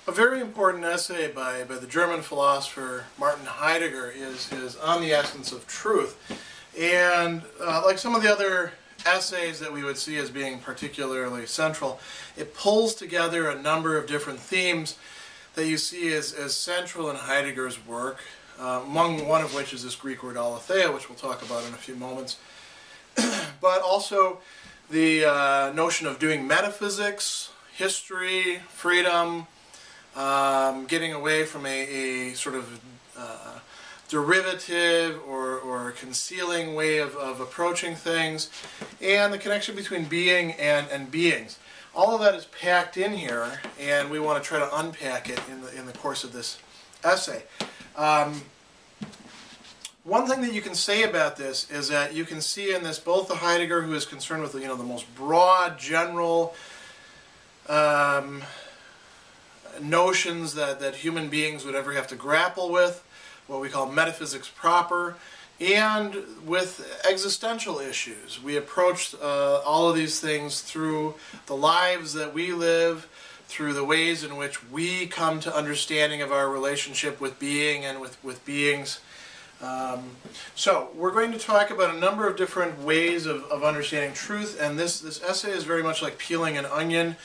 A very important essay by the German philosopher Martin Heidegger is On the Essence of Truth. And like some of the other essays that we would see as being particularly central, it pulls together a number of different themes that you see as central in Heidegger's work, among one of which is this Greek word Aletheia, which we'll talk about in a few moments, but also the notion of doing metaphysics, history, freedom, getting away from a sort of derivative or concealing way of approaching things, and the connection between being and beings. All of that is packed in here, and we want to try to unpack it in the course of this essay. One thing that you can say about this is that you can see in this both the Heidegger, who is concerned with the most broad, general notions that human beings would ever have to grapple with, what we call metaphysics proper, and with existential issues. We approach all of these things through the lives that we live, through the ways in which we come to understanding of our relationship with being and with beings. So we're going to talk about a number of different ways of understanding truth, and this essay is very much like peeling an onion.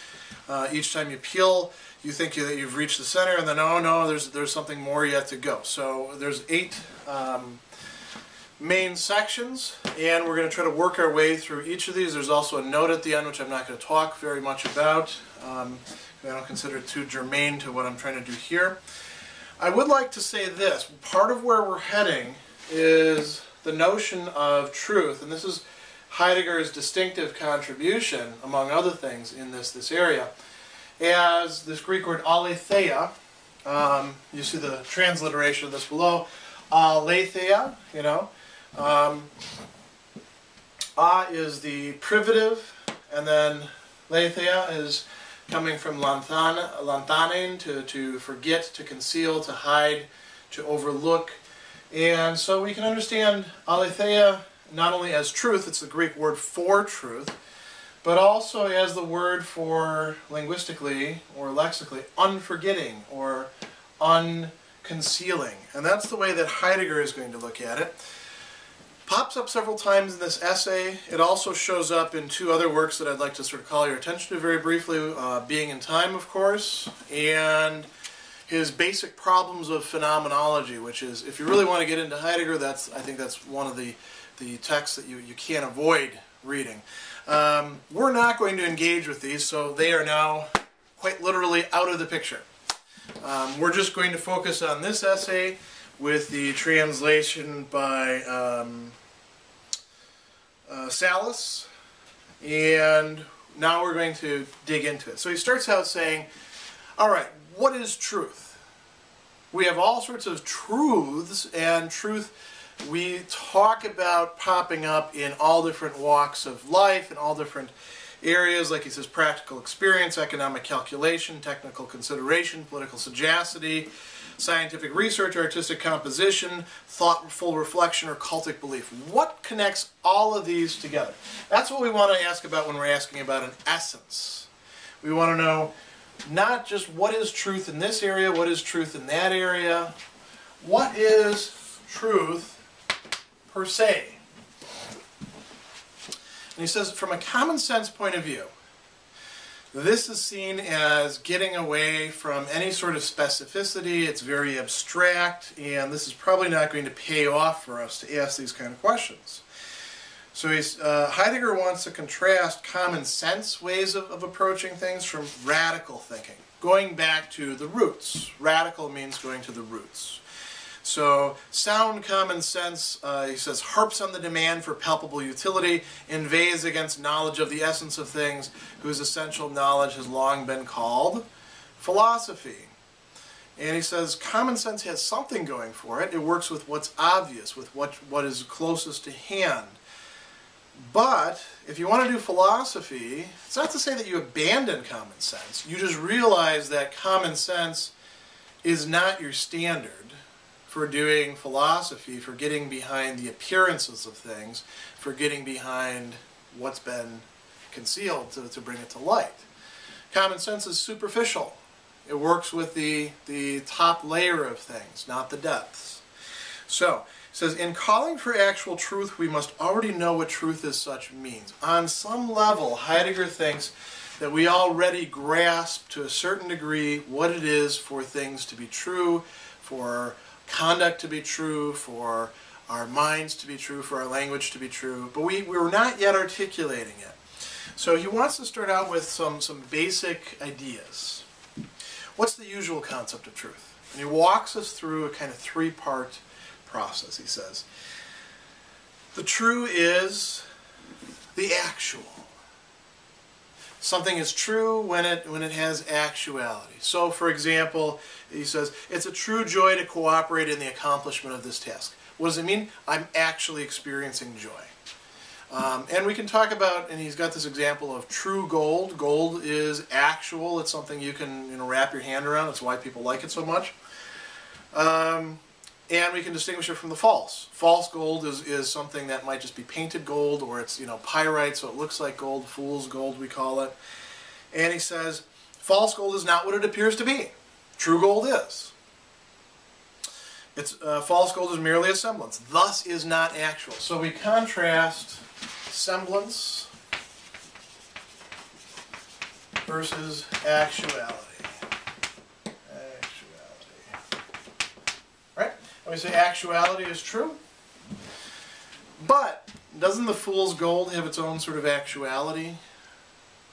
Each time you peel, you think that you've reached the center, and then oh no, there's something more yet to go. So there's 8 main sections, and we're going to try to work our way through each of these. There's also a note at the end, which I'm not going to talk very much about. I don't consider it too germane to what I'm trying to do here. I would like to say this. Part of where we're heading is the notion of truth, and this is Heidegger's distinctive contribution, among other things, in this area, as this Greek word aletheia. You see the transliteration of this below. Aletheia, is the privative, and then letheia is coming from lanthanein, to forget, to conceal, to hide, to overlook. And so we can understand aletheia not only as truth, it's the Greek word for truth, but also as the word for, linguistically or lexically, unforgetting or unconcealing. And that's the way that Heidegger is going to look at it. Pops up several times in this essay. It also shows up in 2 other works that I'd like to sort of call your attention to very briefly. Being in Time, of course, and his Basic Problems of Phenomenology, which is, if you really want to get into Heidegger, I think that's one of the texts that you can't avoid reading. We're not going to engage with these, so they are now quite literally out of the picture. We're just going to focus on this essay with the translation by Sadler, and now we're going to dig into it. So he starts out saying, all right, what is truth? We have all sorts of truths, and truth we talk about popping up in all different walks of life, in all different areas, like he says, practical experience, economic calculation, technical consideration, political sagacity, scientific research, artistic composition, thoughtful reflection, or cultic belief. What connects all of these together? That's what we want to ask about when we're asking about an essence. We want to know not just what is truth in this area, what is truth in that area, what is truth per se. And he says, from a common sense point of view, this is seen as getting away from any sort of specificity. It's very abstract, and this is probably not going to pay off for us to ask these kind of questions. So Heidegger wants to contrast common sense ways of approaching things from radical thinking, going back to the roots. Radical means going to the roots. So sound common sense, he says, harps on the demand for palpable utility, inveighs against knowledge of the essence of things, whose essential knowledge has long been called philosophy. And he says common sense has something going for it. It works with what's obvious, with what is closest to hand. But if you want to do philosophy, it's not to say that you abandon common sense. You just realize that common sense is not your standard for doing philosophy, for getting behind the appearances of things, for getting behind what's been concealed to bring it to light. Common sense is superficial. It works with the top layer of things, not the depths. So, it says, in calling for actual truth, we must already know what truth as such means. On some level, Heidegger thinks that we already grasp to a certain degree what it is for things to be true, for conduct to be true, for our minds to be true, for our language to be true, but we're not yet articulating it. So he wants to start out with some basic ideas. What's the usual concept of truth? And he walks us through a kind of three-part process, he says. The true is the actual. Something is true when it has actuality. So, for example, he says, it's a true joy to cooperate in the accomplishment of this task. What does it mean? I'm actually experiencing joy. And we can talk about, and he's got this example of true gold. Gold is actual. It's something you can wrap your hand around. That's why people like it so much. And we can distinguish it from the false. False gold is something that might just be painted gold, or it's pyrite, so it looks like gold. Fool's gold, we call it. And he says, false gold is not what it appears to be. True gold is. False gold is merely a semblance, thus is not actual. So we contrast semblance versus actuality. Right? And we say actuality is true, but doesn't the fool's gold have its own sort of actuality?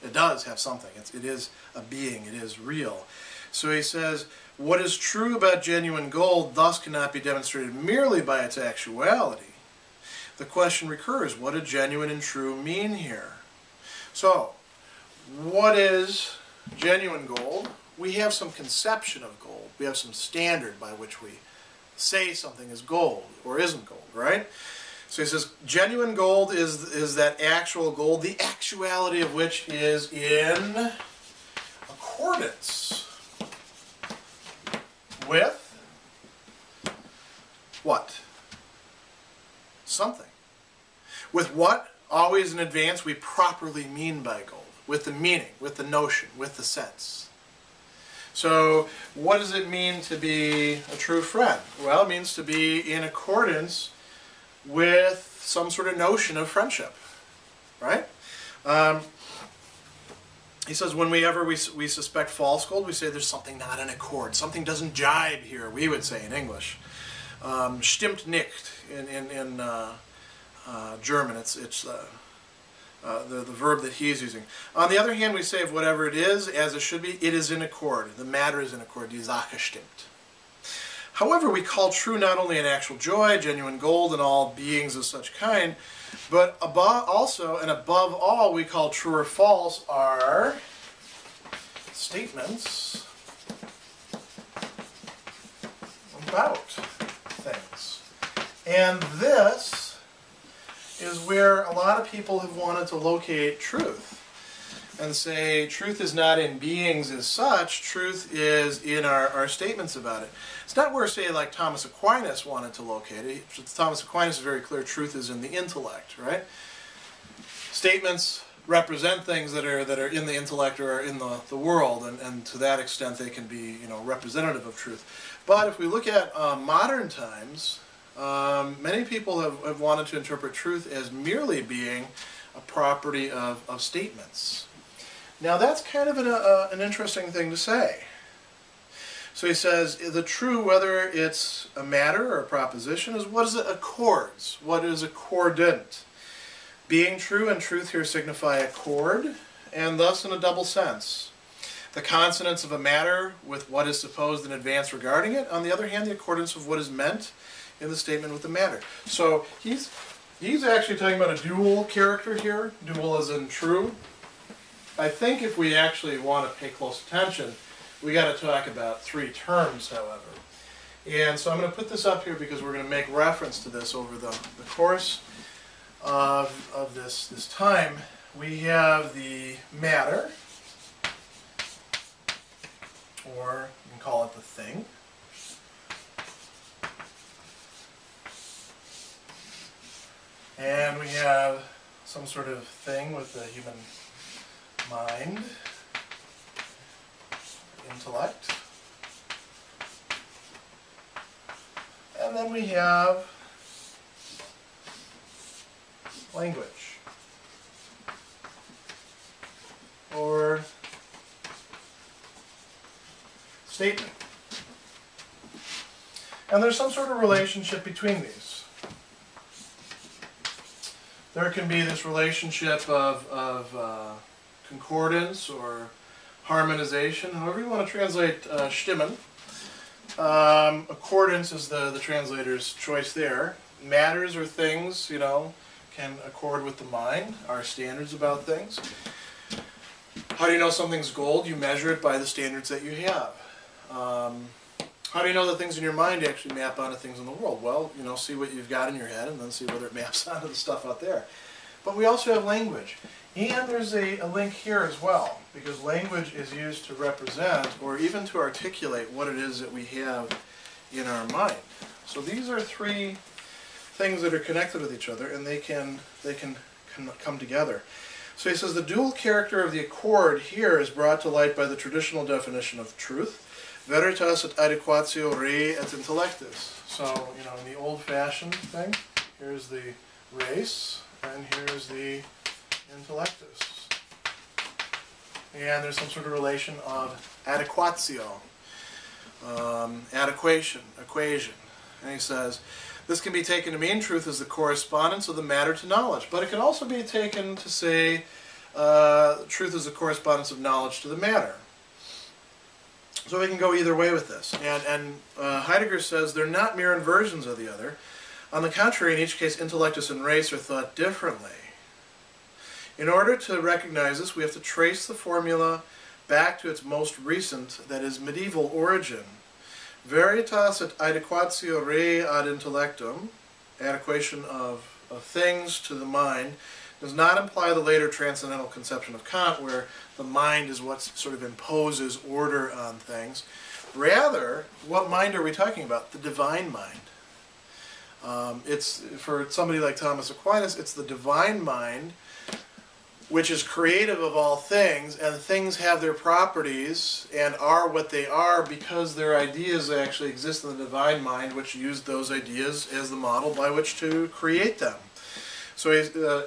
It does have something. It is a being. It is real. So he says, what is true about genuine gold thus cannot be demonstrated merely by its actuality. The question recurs, what do genuine and true mean here? So, what is genuine gold? We have some conception of gold. We have some standard by which we say something is gold or isn't gold, right? So he says, genuine gold is that actual gold, the actuality of which is in accordance with what? Something. With what, always in advance, we properly mean by gold. With the meaning, with the notion, with the sense. So, what does it mean to be a true friend? Well, it means to be in accordance with some sort of notion of friendship. Right? He says whenever we suspect false gold, we say there's something not in accord. Something doesn't jibe here, we would say in English. Stimmt nicht in German. It's the verb that he's using. On the other hand, we say of whatever it is, as it should be, it is in accord. The matter is in accord. Die Sache stimmt. However, we call true not only an actual joy, genuine gold, and all beings of such kind, but also, and above all, we call true or false are statements about things. And this is where a lot of people have wanted to locate truth and say truth is not in beings as such, truth is in our statements about it. It's not where, say, like Thomas Aquinas wanted to locate it. Thomas Aquinas is very clear, truth is in the intellect, right? Statements represent things that are in the intellect or are in the world, and to that extent they can be representative of truth. But if we look at modern times, many people have wanted to interpret truth as merely being a property of statements. Now that's kind of an interesting thing to say. So he says the true, whether it's a matter or a proposition, is what is it accords? What is accordant? Being true and truth here signify accord, and thus in a double sense. The consonance of a matter with what is supposed in advance regarding it. On the other hand, the accordance of what is meant in the statement with the matter. So he's actually talking about a dual character here. Dual as in true. I think if we actually want to pay close attention, we got to talk about three terms, however. And so I'm going to put this up here because we're going to make reference to this over the course of this time. We have the matter, or you can call it the thing. And we have some sort of thing with the human mind. intellect. And then we have language, or statement. And there's some sort of relationship between these. There can be this relationship of concordance or harmonization, however you want to translate stimmen. Accordance is the translator's choice there. Matters or things, you know, can accord with the mind, our standards about things. How do you know something's gold? You measure it by the standards that you have. How do you know that things in your mind actually map onto things in the world? Well, you know, see what you've got in your head and then see whether it maps onto the stuff out there. But we also have language. And there's a link here as well, because language is used to represent or even to articulate what it is that we have in our mind. So these are three things that are connected with each other, and they can come together. So he says the dual character of the accord here is brought to light by the traditional definition of truth. Veritas et adequatio re et intellectus. So, you know, in the old-fashioned thing, here's the res, and here's the intellectus. And there's some sort of relation of adequatio, adequation, equation. And he says, this can be taken to mean truth is the correspondence of the matter to knowledge. But it can also be taken to say truth is the correspondence of knowledge to the matter. So we can go either way with this. And Heidegger says they're not mere inversions of the other. On the contrary, in each case, intellectus and res are thought differently. In order to recognize this, we have to trace the formula back to its most recent, that is, medieval origin. Veritas et adequatio re ad intellectum, adequation of things to the mind, does not imply the later transcendental conception of Kant, where the mind is what sort of imposes order on things. Rather, what mind are we talking about? The divine mind. It's, for somebody like Thomas Aquinas, it's the divine mind which is creative of all things, and things have their properties and are what they are because their ideas actually exist in the divine mind, which used those ideas as the model by which to create them. So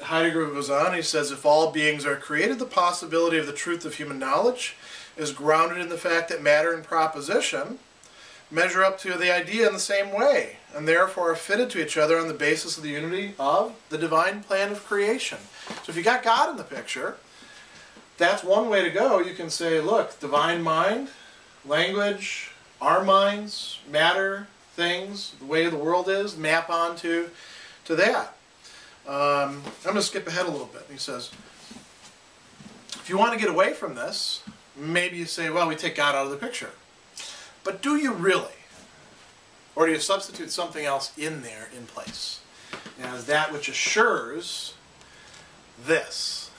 Heidegger goes on, he says, if all beings are created, the possibility of the truth of human knowledge is grounded in the fact that matter and proposition measure up to the idea in the same way, and therefore are fitted to each other on the basis of the unity of the divine plan of creation. So if you got God in the picture, that's one way to go. You can say, look, divine mind, language, our minds, matter, things, the way the world is, map onto that. I'm going to skip ahead a little bit. He says, if you want to get away from this, maybe you say, well, we take God out of the picture. But do you really? Or do you substitute something else in there in place as that which assures this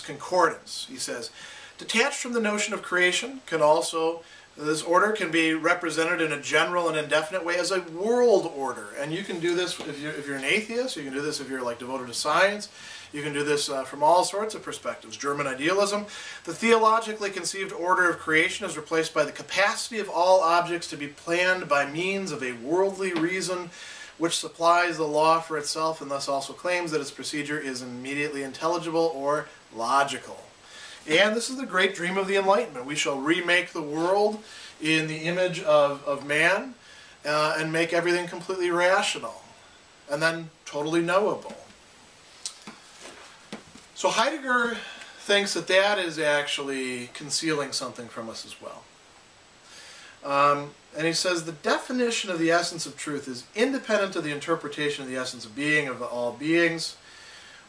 concordance? He says, detached from the notion of creation can also, this order can be represented in a general and indefinite way as a world order. And you can do this if you're an atheist, you can do this if you're like devoted to science, you can do this from all sorts of perspectives. German idealism. The theologically conceived order of creation is replaced by the capacity of all objects to be planned by means of a worldly reason which supplies the law for itself and thus also claims that its procedure is immediately intelligible or logical. And this is the great dream of the Enlightenment. We shall remake the world in the image of man and make everything completely rational and then totally knowable. So Heidegger thinks that that is actually concealing something from us as well. And he says the definition of the essence of truth is independent of the interpretation of the essence of being of all beings,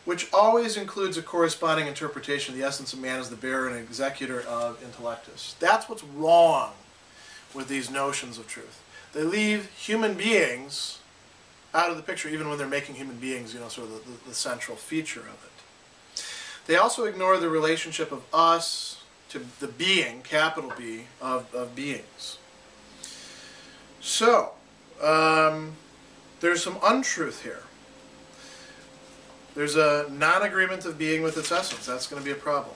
which always includes a corresponding interpretation of the essence of man as the bearer and executor of intellectus. That's what's wrong with these notions of truth. They leave human beings out of the picture, even when they're making human beings, you know, sort of the central feature of it. They also ignore the relationship of us to the being, capital B, of beings. So, there's some untruth here. There's a non-agreement of being with its essence. That's going to be a problem.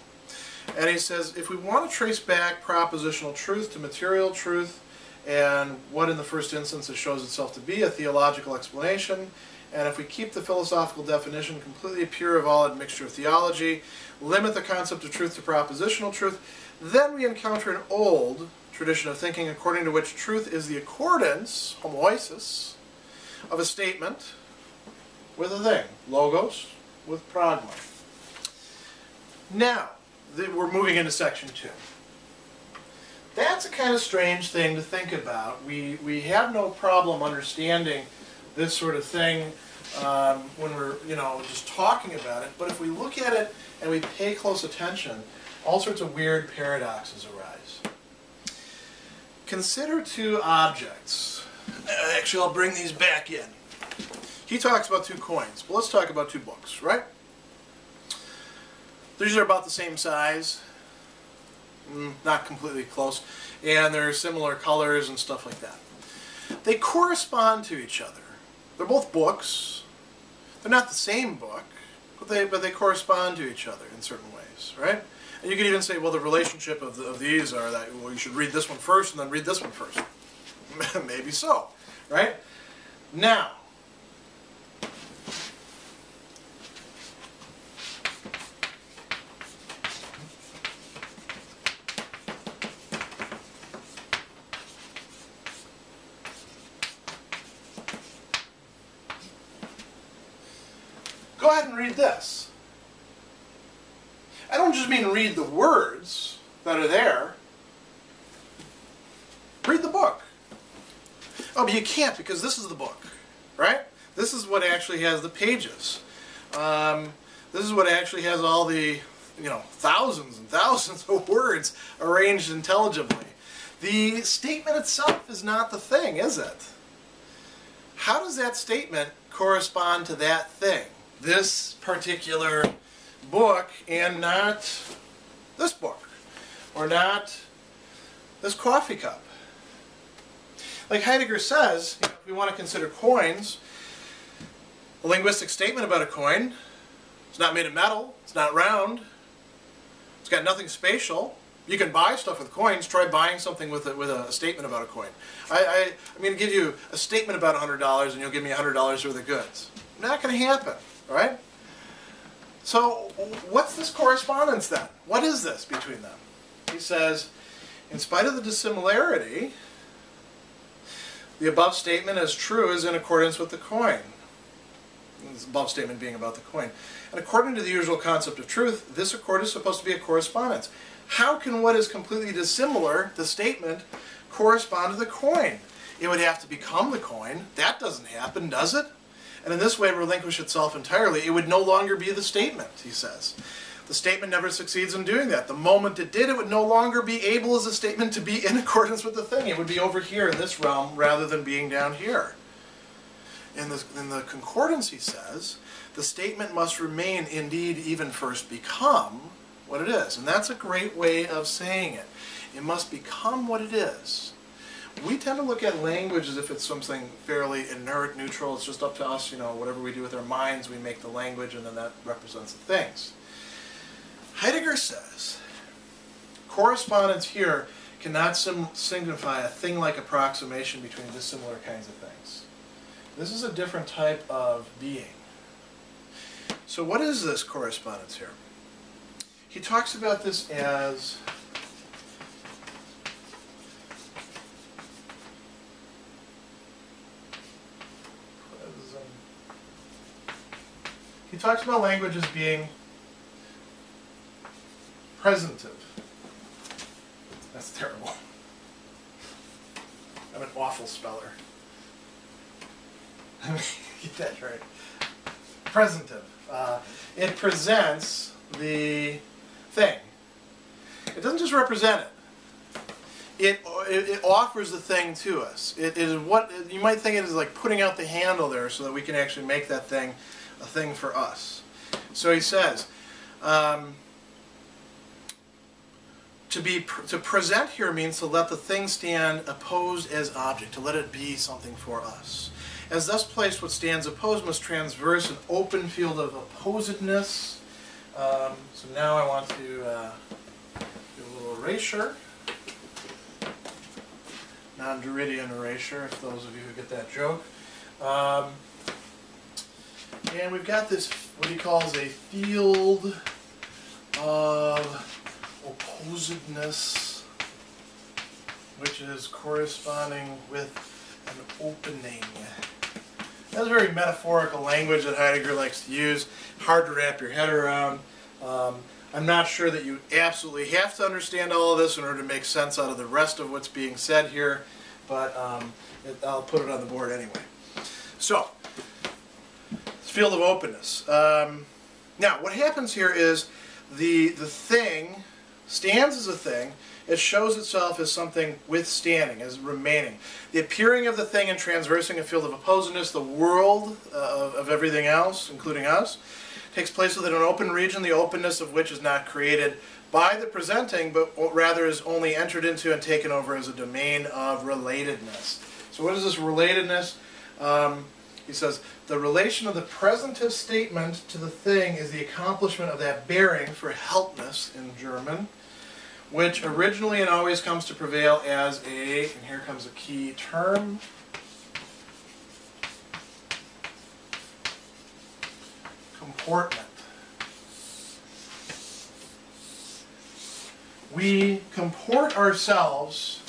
And he says, if we want to trace back propositional truth to material truth, and what in the first instance it shows itself to be, a theological explanation, and if we keep the philosophical definition completely pure of all admixture of theology, limit the concept of truth to propositional truth, then we encounter an old tradition of thinking according to which truth is the accordance, homoisis, of a statement with a thing, logos with pragma. Now, we're moving into section 2. That's a kind of strange thing to think about. We have no problem understanding this sort of thing when we're just talking about it, but if we look at it and we pay close attention, all sorts of weird paradoxes arise. Consider two objects. Actually, I'll bring these back in. He talks about 2 coins, but let's talk about 2 books, right? These are about the same size, not completely close, and they're similar colors and stuff like that. They correspond to each other. They're both books. They're not the same book, but they correspond to each other in certain ways, right? And you could even say, well, the relationship of these are that, well, you should read this one first and then read this one first. Maybe so, right? Now, go ahead and read this. I don't just mean read the words that are there. Read the book. Oh, but you can't because this is the book, right? This is what actually has the pages. This is what actually has all the, thousands and thousands of words arranged intelligibly. The statement itself is not the thing, is it? How does that statement correspond to that thing? This particular book and not this book, or not this coffee cup. Like Heidegger says, if we want to consider coins, a linguistic statement about a coin, it's not made of metal, it's not round, it's got nothing spatial. You can buy stuff with coins. Try buying something with a statement about a coin. I'm going to give you a statement about $100 and you'll give me $100 worth of goods. Not going to happen, right? So what's this correspondence then? What is this between them? He says, in spite of the dissimilarity, the above statement as true is in accordance with the coin. This above statement being about the coin. And according to the usual concept of truth, this accord is supposed to be a correspondence. How can what is completely dissimilar, the statement, correspond to the coin? It would have to become the coin. That doesn't happen, does it? And in this way relinquish itself entirely. It would no longer be the statement, he says. The statement never succeeds in doing that. The moment it did, it would no longer be able as a statement to be in accordance with the thing. It would be over here in this realm rather than being down here. In the concordance, he says, the statement must remain, indeed, even first become what it is. And that's a great way of saying it. It must become what it is. We tend to look at language as if it's something fairly inert, neutral. It's just up to us, whatever we do with our minds, we make the language, and then that represents the things. Heidegger says, correspondence here cannot signify a thing-like approximation between dissimilar kinds of things. This is a different type of being. So what is this correspondence here? He talks about this as he talks about language as being presentive. That's terrible. I'm an awful speller. Get that right. Presentive. It presents the thing. It doesn't just represent it. It offers the thing to us. It is what you might think it is like putting out the handle there so that we can actually make that thing a thing for us. So he says, to present here means to let the thing stand opposed as object, to let it be something for us. As thus placed, what stands opposed must transverse an open field of opposedness. So now I want to erasure. Non-Derridian erasure, if those of you who get that joke. And we've got this, what he calls a field of opposedness, which is corresponding with an opening. That's very metaphorical language that Heidegger likes to use. Hard to wrap your head around. I'm not sure that you absolutely have to understand all of this in order to make sense out of the rest of what's being said here, but I'll put it on the board anyway. So, this field of openness. Now, what happens here is the thing stands as a thing. It shows itself as something withstanding, as remaining. The appearing of the thing and transversing a field of opposedness, the world of everything else, including us, takes place within an open region, the openness of which is not created by the presenting, but rather is only entered into and taken over as a domain of relatedness. So what is this relatedness? He says, the relation of the presentive statement to the thing is the accomplishment of that bearing, for helpness in German, which originally and always comes to prevail as a, and here comes a key term, comportment. We comport ourselves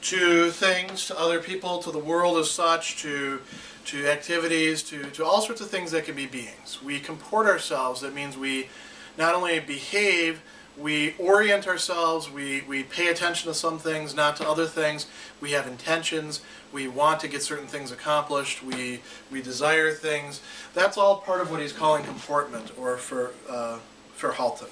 to things, to other people, to the world as such, to activities, to all sorts of things that can be beings. We comport ourselves. That means we not only behave, we orient ourselves, we pay attention to some things, not to other things. We have intentions, we want to get certain things accomplished, we desire things. That's all part of what he's calling comportment, or for Halton.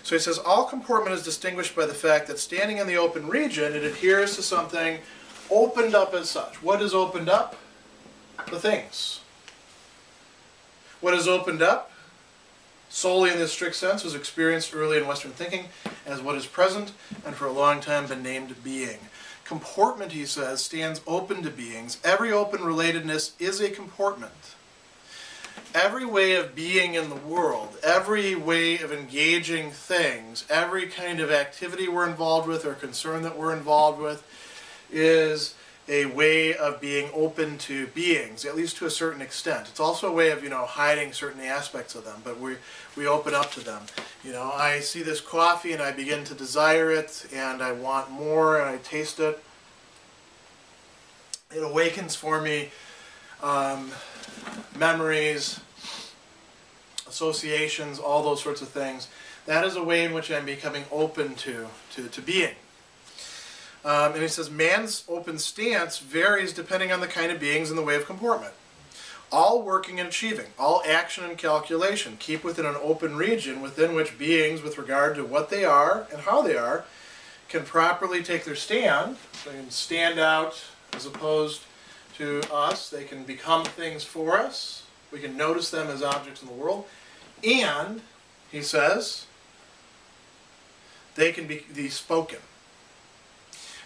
So he says, all comportment is distinguished by the fact that standing in the open region, it adheres to something opened up as such. What is opened up? The things. What is opened up, solely in this strict sense, was experienced early in Western thinking as what is present and for a long time been named being. Comportment, he says, stands open to beings. Every open relatedness is a comportment. Every way of being in the world, every way of engaging things, every kind of activity we're involved with or concern that we're involved with is a way of being open to beings, at least to a certain extent. It's also a way of, hiding certain aspects of them, but we open up to them. I see this coffee and I begin to desire it, and I want more, and I taste it. It awakens for me memories, associations, all those sorts of things. That is a way in which I'm becoming open to being. And he says, man's open stance varies depending on the kind of beings in the way of comportment. All working and achieving, all action and calculation keep within an open region within which beings, with regard to what they are and how they are, can properly take their stand. They can stand out as opposed to us. They can become things for us. We can notice them as objects in the world. And, he says, they can be spoken.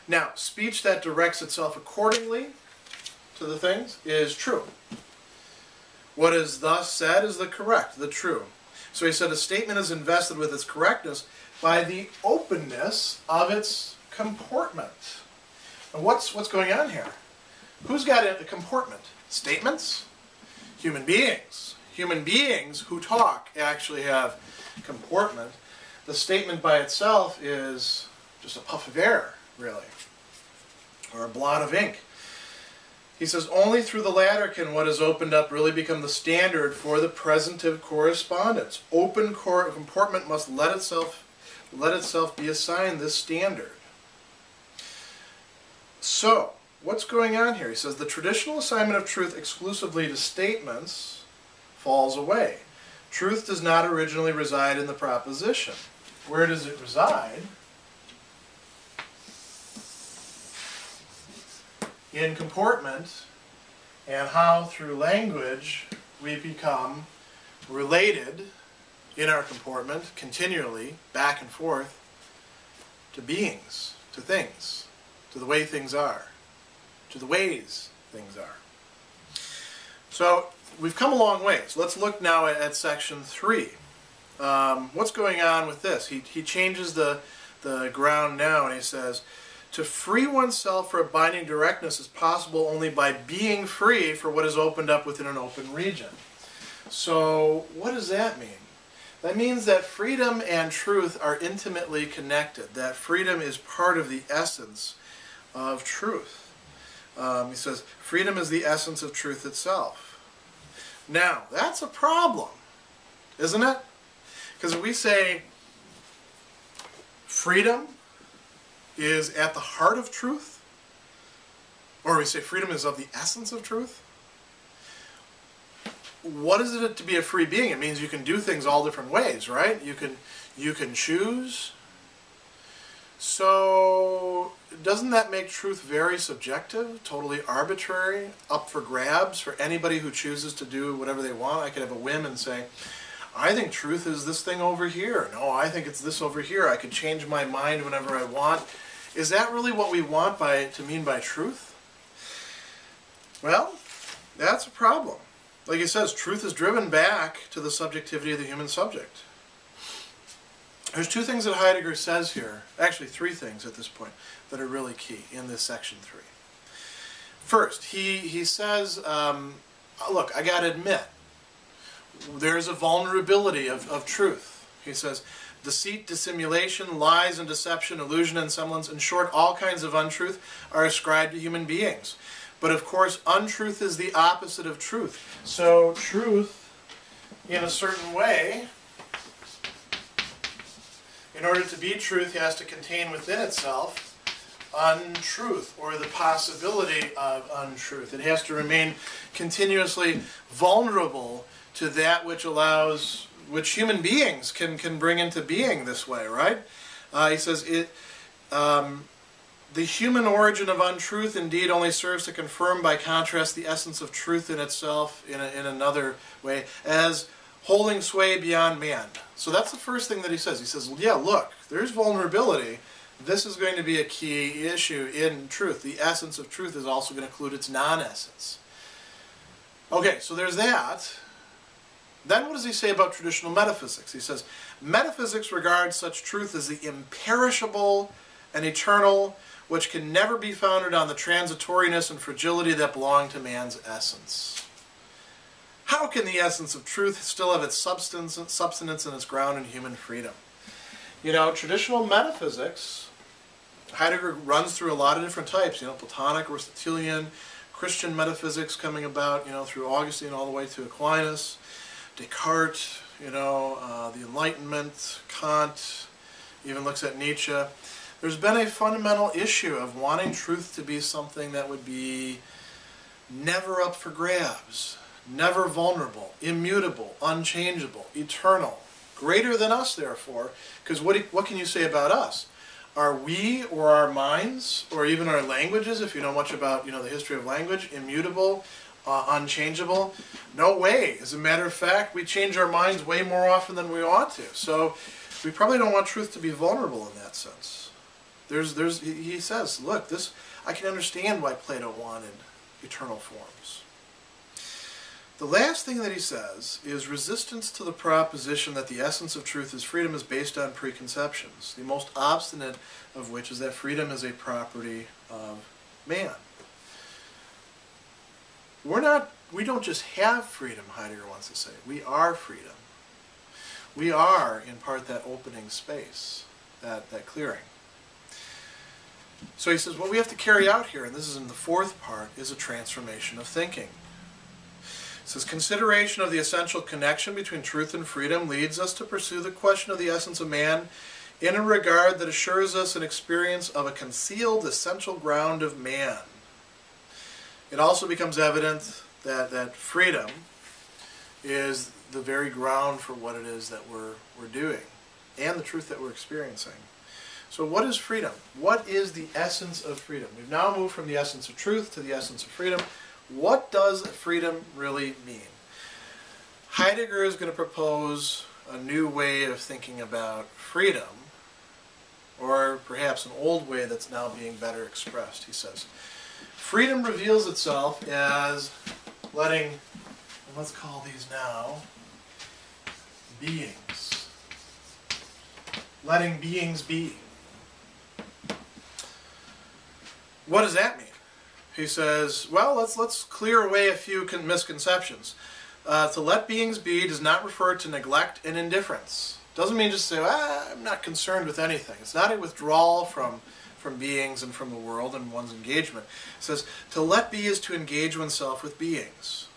Now, speech that directs itself accordingly to the things is true. What is thus said is the correct, the true. So he said a statement is invested with its correctness by the openness of its comportment. And what's going on here? Who's got a comportment? Statements? Human beings. Human beings who talk actually have comportment. The statement by itself is just a puff of air, really, or a blot of ink. He says, only through the latter can what is opened up really become the standard for the presentive correspondence. Open comportment must let itself be assigned this standard. So, what's going on here? He says, the traditional assignment of truth exclusively to statements falls away. Truth does not originally reside in the proposition. Where does it reside? In comportment, and how through language we become related in our comportment continually, back and forth, to beings, to things, to the way things are, to the ways things are. So we've come a long ways. Let's look now at section 3. What's going on with this? He changes the the ground now, and he says, to free oneself for a binding directness is possible only by being free for what is opened up within an open region. So what does that mean? That means that freedom and truth are intimately connected, that freedom is part of the essence of truth. He says, freedom is the essence of truth itself. Now, that's a problem, isn't it? Because if we say freedom is at the heart of truth, or we say freedom is of the essence of truth, what is it to be a free being? It means you can do things all different ways, right? You can choose. So doesn't that make truth very subjective, totally arbitrary, up for grabs for anybody who chooses to do whatever they want? I could have a whim and say, I think truth is this thing over here. No, I think it's this over here. I could change my mind whenever I want. Is that really what we want to mean by truth? Well, that's a problem. Like he says, truth is driven back to the subjectivity of the human subject. There's two things that Heidegger says here, actually three things at this point, that are really key in this section 3. First, he says, look, I got to admit, there's a vulnerability of truth. He says, deceit, dissimulation, lies and deception, illusion and semblance, in short, all kinds of untruth are ascribed to human beings. But of course, untruth is the opposite of truth. So truth, in a certain way, in order to be truth, has to contain within itself untruth, or the possibility of untruth. It has to remain continuously vulnerable to that which human beings can bring into being this way, right? He says, the human origin of untruth indeed only serves to confirm by contrast the essence of truth in itself in another way, as holding sway beyond man. So that's the first thing that he says. He says, yeah, look, there's vulnerability. This is going to be a key issue in truth. The essence of truth is also going to include its non-essence. Okay, so there's that. Then what does he say about traditional metaphysics? He says, metaphysics regards such truth as the imperishable and eternal, which can never be founded on the transitoriness and fragility that belong to man's essence. How can the essence of truth still have its substance and its ground in human freedom? You know, traditional metaphysics, Heidegger runs through a lot of different types, Platonic, Aristotelian, Christian metaphysics coming about, through Augustine all the way to Aquinas, Descartes, the Enlightenment, Kant, even looks at Nietzsche. There's been a fundamental issue of wanting truth to be something that would be never up for grabs, never vulnerable, immutable, unchangeable, eternal, greater than us, therefore, because what can you say about us? Are we, or our minds, or even our languages, if you know much about the history of language, immutable, unchangeable? No way. As a matter of fact, we change our minds way more often than we ought to. So we probably don't want truth to be vulnerable in that sense. He says, look, I can understand why Plato wanted eternal forms. The last thing that he says is resistance to the proposition that the essence of truth is freedom is based on preconceptions, the most obstinate of which is that freedom is a property of man. We don't just have freedom, Heidegger wants to say. We are freedom. We are, in part, that opening space, that clearing. So he says, what we have to carry out here, and this is in the fourth part, is a transformation of thinking. It says, consideration of the essential connection between truth and freedom leads us to pursue the question of the essence of man in a regard that assures us an experience of a concealed essential ground of man. It also becomes evident that freedom is the very ground for what it is that we're doing, and the truth that we're experiencing. So what is freedom? What is the essence of freedom? We've now moved from the essence of truth to the essence of freedom. What does freedom really mean? Heidegger is going to propose a new way of thinking about freedom, or perhaps an old way that's now being better expressed. He says, freedom reveals itself as letting, let's call these now, beings. Letting beings be. What does that mean? He says, well, let's clear away a few misconceptions. To let beings be does not refer to neglect and indifference. Doesn't mean just say, I'm not concerned with anything. It's not a withdrawal from beings and from the world and one's engagement. It says, to let be is to engage oneself with beings.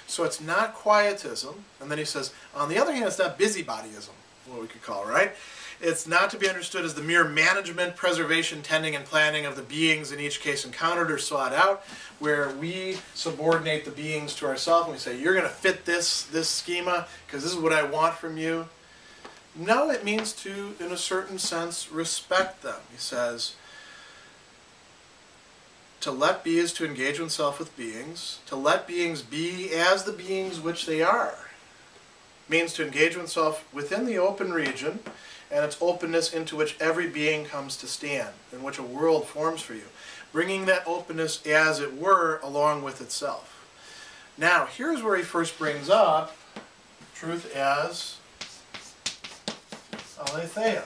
So it's not quietism. And then he says, on the other hand, it's not busybodyism, what we could call, right? It's not to be understood as the mere management, preservation, tending, and planning of the beings in each case encountered or sought out, where we subordinate the beings to ourselves and we say, you're going to fit this schema because this is what I want from you. No, it means to, in a certain sense, respect them. He says, to let be is to engage oneself with beings. To let beings be as the beings which they are means to engage oneself within the open region and its openness into which every being comes to stand, in which a world forms for you, bringing that openness, as it were, along with itself. Now, here's where he first brings up truth as Aletheia.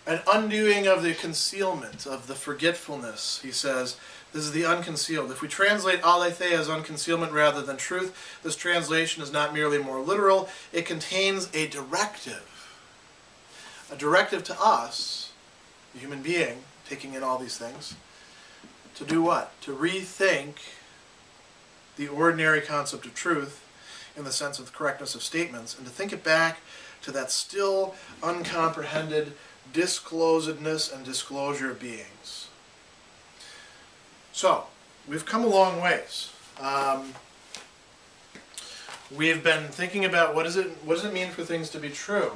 An undoing of the concealment, of the forgetfulness, he says. This is the unconcealed. If we translate Aletheia as unconcealment rather than truth, this translation is not merely more literal, it contains a directive. A directive to us, the human being, taking in all these things, to do what? To rethink the ordinary concept of truth in the sense of the correctness of statements, and to think it back to that still uncomprehended disclosedness and disclosure of beings. So, we've come a long ways. We've been thinking about what does it mean for things to be true.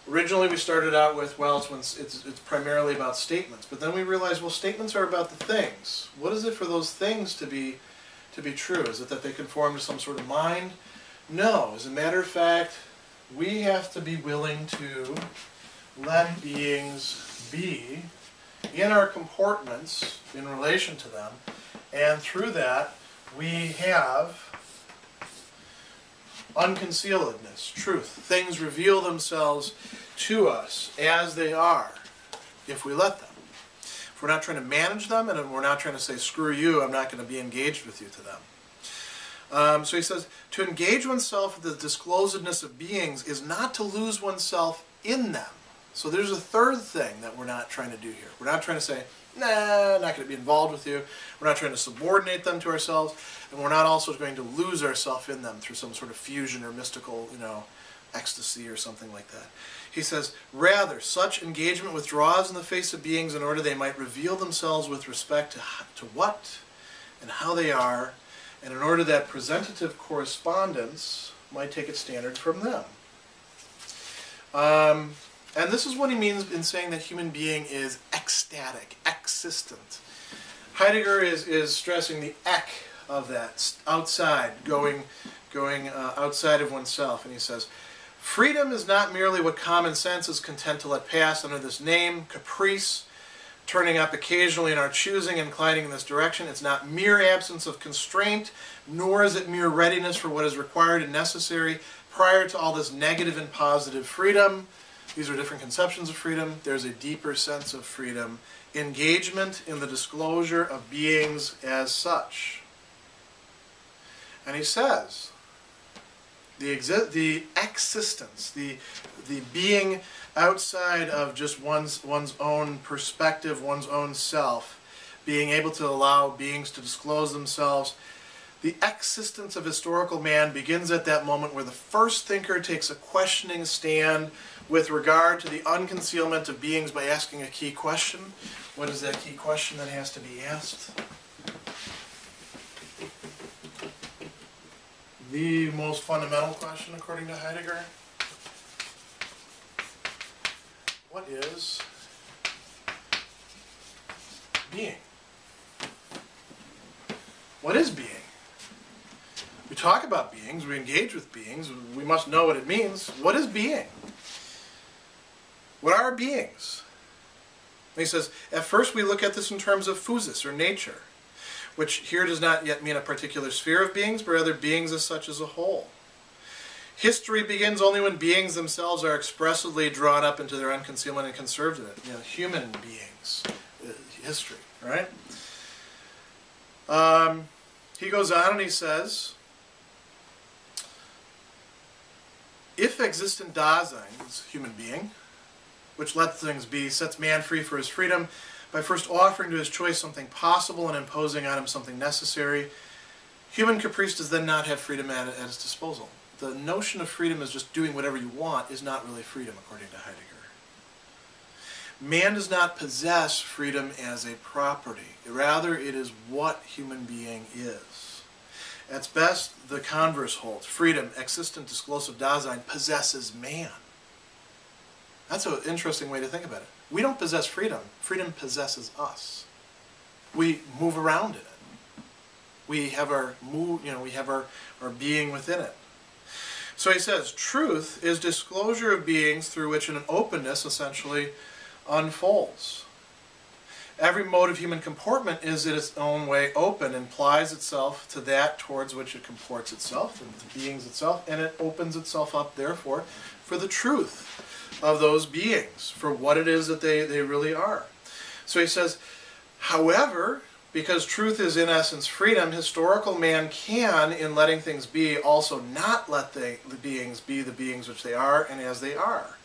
Originally we started out with, well, it's primarily about statements, but then we realized, well, statements are about the things. What is it for those things to be true? Is it that they conform to some sort of mind? No. As a matter of fact, we have to be willing to let beings be in our comportments in relation to them, and through that we have unconcealedness, truth. Things reveal themselves to us as they are if we let them. If we're not trying to manage them, and we're not trying to say, screw you, I'm not going to be engaged with you to them. So he says, to engage oneself with the disclosedness of beings is not to lose oneself in them. So there's a third thing that we're not trying to do here. We're not trying to say, nah, I'm not going to be involved with you. We're not trying to subordinate them to ourselves, and we're not also going to lose ourselves in them through some sort of fusion or mystical, ecstasy or something like that. He says, rather, such engagement withdraws in the face of beings in order they might reveal themselves with respect to what and how they are, and in order that presentative correspondence might take its standard from them. And this is what he means in saying that human being is ecstatic, existent. Heidegger is stressing the ek of that, outside, going outside of oneself. And he says, freedom is not merely what common sense is content to let pass under this name, caprice, turning up occasionally in our choosing, inclining in this direction. It's not mere absence of constraint, nor is it mere readiness for what is required and necessary prior to all this negative and positive freedom. These are different conceptions of freedom. There's a deeper sense of freedom. Engagement in the disclosure of beings as such. And he says, the existence, the being outside of just one's own perspective, one's own self, being able to allow beings to disclose themselves, the existence of historical man begins at that moment where the first thinker takes a questioning stand with regard to the unconcealment of beings by asking a key question. What is that key question that has to be asked? The most fundamental question, according to Heidegger. What is being? What is being? We talk about beings, we engage with beings, we must know what it means. What is being? What are beings? And he says, at first we look at this in terms of physis, or nature, which here does not yet mean a particular sphere of beings, but rather beings as such as a whole. History begins only when beings themselves are expressively drawn up into their unconcealment and conserved in it. You know, human beings, history, right? He goes on and he says, if existent Dasein, is human being, which lets things be, sets man free for his freedom by first offering to his choice something possible and imposing on him something necessary, human caprice does then not have freedom at its disposal. The notion of freedom as just doing whatever you want is not really freedom, according to Heidegger. Man does not possess freedom as a property. Rather, it is what human being is. At best, the converse holds. Freedom, existent disclosive Dasein, possesses man. That's an interesting way to think about it. We don't possess freedom. Freedom possesses us. We move around in it. We have our our being within it. So he says, truth is disclosure of beings through which an openness essentially unfolds. Every mode of human comportment is in its own way open and plies itself to that towards which it comports itself, and the beings itself, and it opens itself up, therefore, for the truth of those beings, for what it is that they really are. So he says, however, because truth is in essence freedom, historical man can, in letting things be, also not let the beings be the beings which they are and as they are.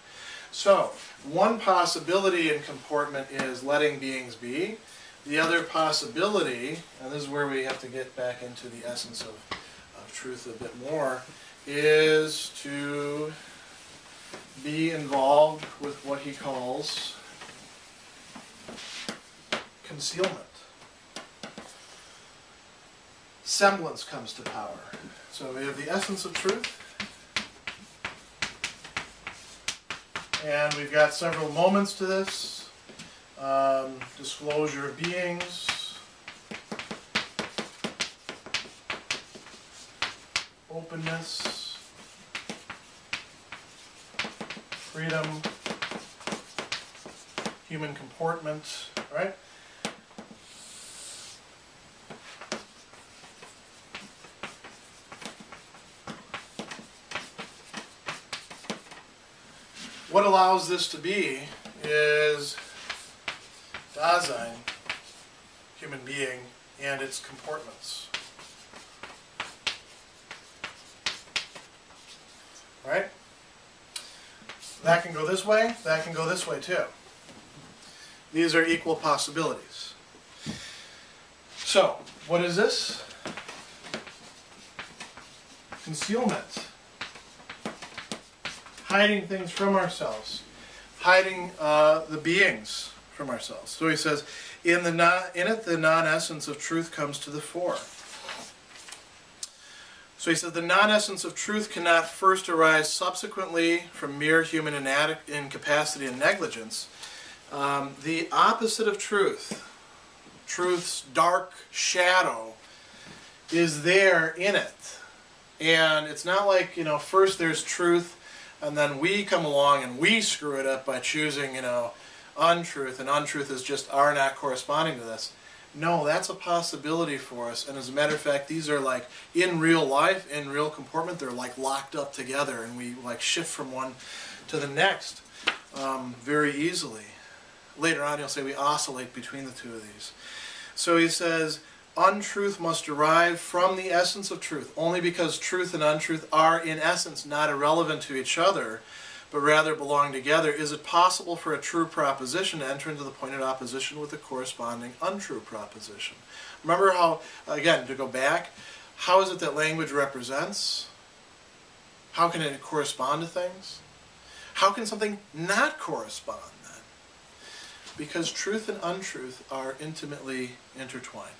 So, one possibility in comportment is letting beings be. The other possibility, and this is where we have to get back into the essence of truth a bit more, is to be involved with what he calls concealment. Semblance comes to power. So we have the essence of truth, and we've got several moments to this. Disclosure of beings, openness, freedom, human comportment, right? What allows this to be is Dasein, human being, and its comportments. Right? That can go this way, that can go this way too. These are equal possibilities. So, what is this? Concealment. Hiding things from ourselves, hiding the beings from ourselves. So he says, in it the non-essence of truth comes to the fore. So he says, the non-essence of truth cannot first arise subsequently from mere human incapacity and negligence. The opposite of truth, truth's dark shadow, is there in it. And it's not like, first there's truth, and then we come along and we screw it up by choosing, untruth, and untruth is just our not corresponding to this. No, that's a possibility for us, and as a matter of fact, these are like, in real life, in real comportment, they're like locked up together, and we like shift from one to the next very easily. Later on, he'll say we oscillate between the two of these. So he says, untruth must derive from the essence of truth, only because truth and untruth are in essence not irrelevant to each other, but rather belong together. Is it possible for a true proposition to enter into the pointed opposition with a corresponding untrue proposition? Remember how, again, to go back, how is it that language represents? How can it correspond to things? How can something not correspond then? Because truth and untruth are intimately intertwined.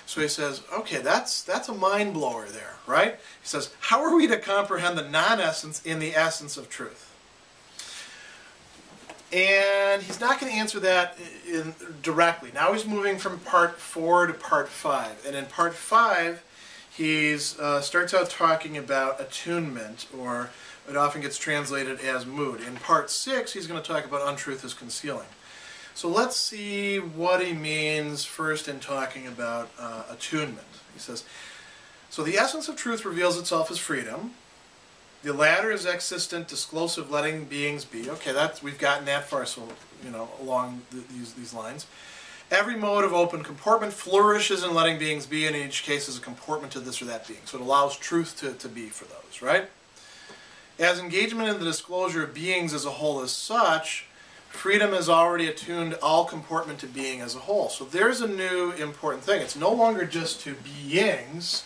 So he says, okay, that's a mind blower there, right? He says, how are we to comprehend the non-essence in the essence of truth? And he's not going to answer that directly. Now he's moving from part 4 to part 5. And in part 5, he starts out talking about attunement, or it often gets translated as mood. In part 6, he's going to talk about untruth as concealing. So let's see what he means first in talking about attunement. He says, so the essence of truth reveals itself as freedom. The latter is existent, disclosive, letting beings be. Okay, we've gotten that far, so, along these lines. Every mode of open comportment flourishes in letting beings be, and in each case is a comportment to this or that being. So it allows truth to be for those, right? As engagement in the disclosure of beings as a whole as such, freedom has already attuned all comportment to being as a whole. So there's a new important thing. It's no longer just to beings,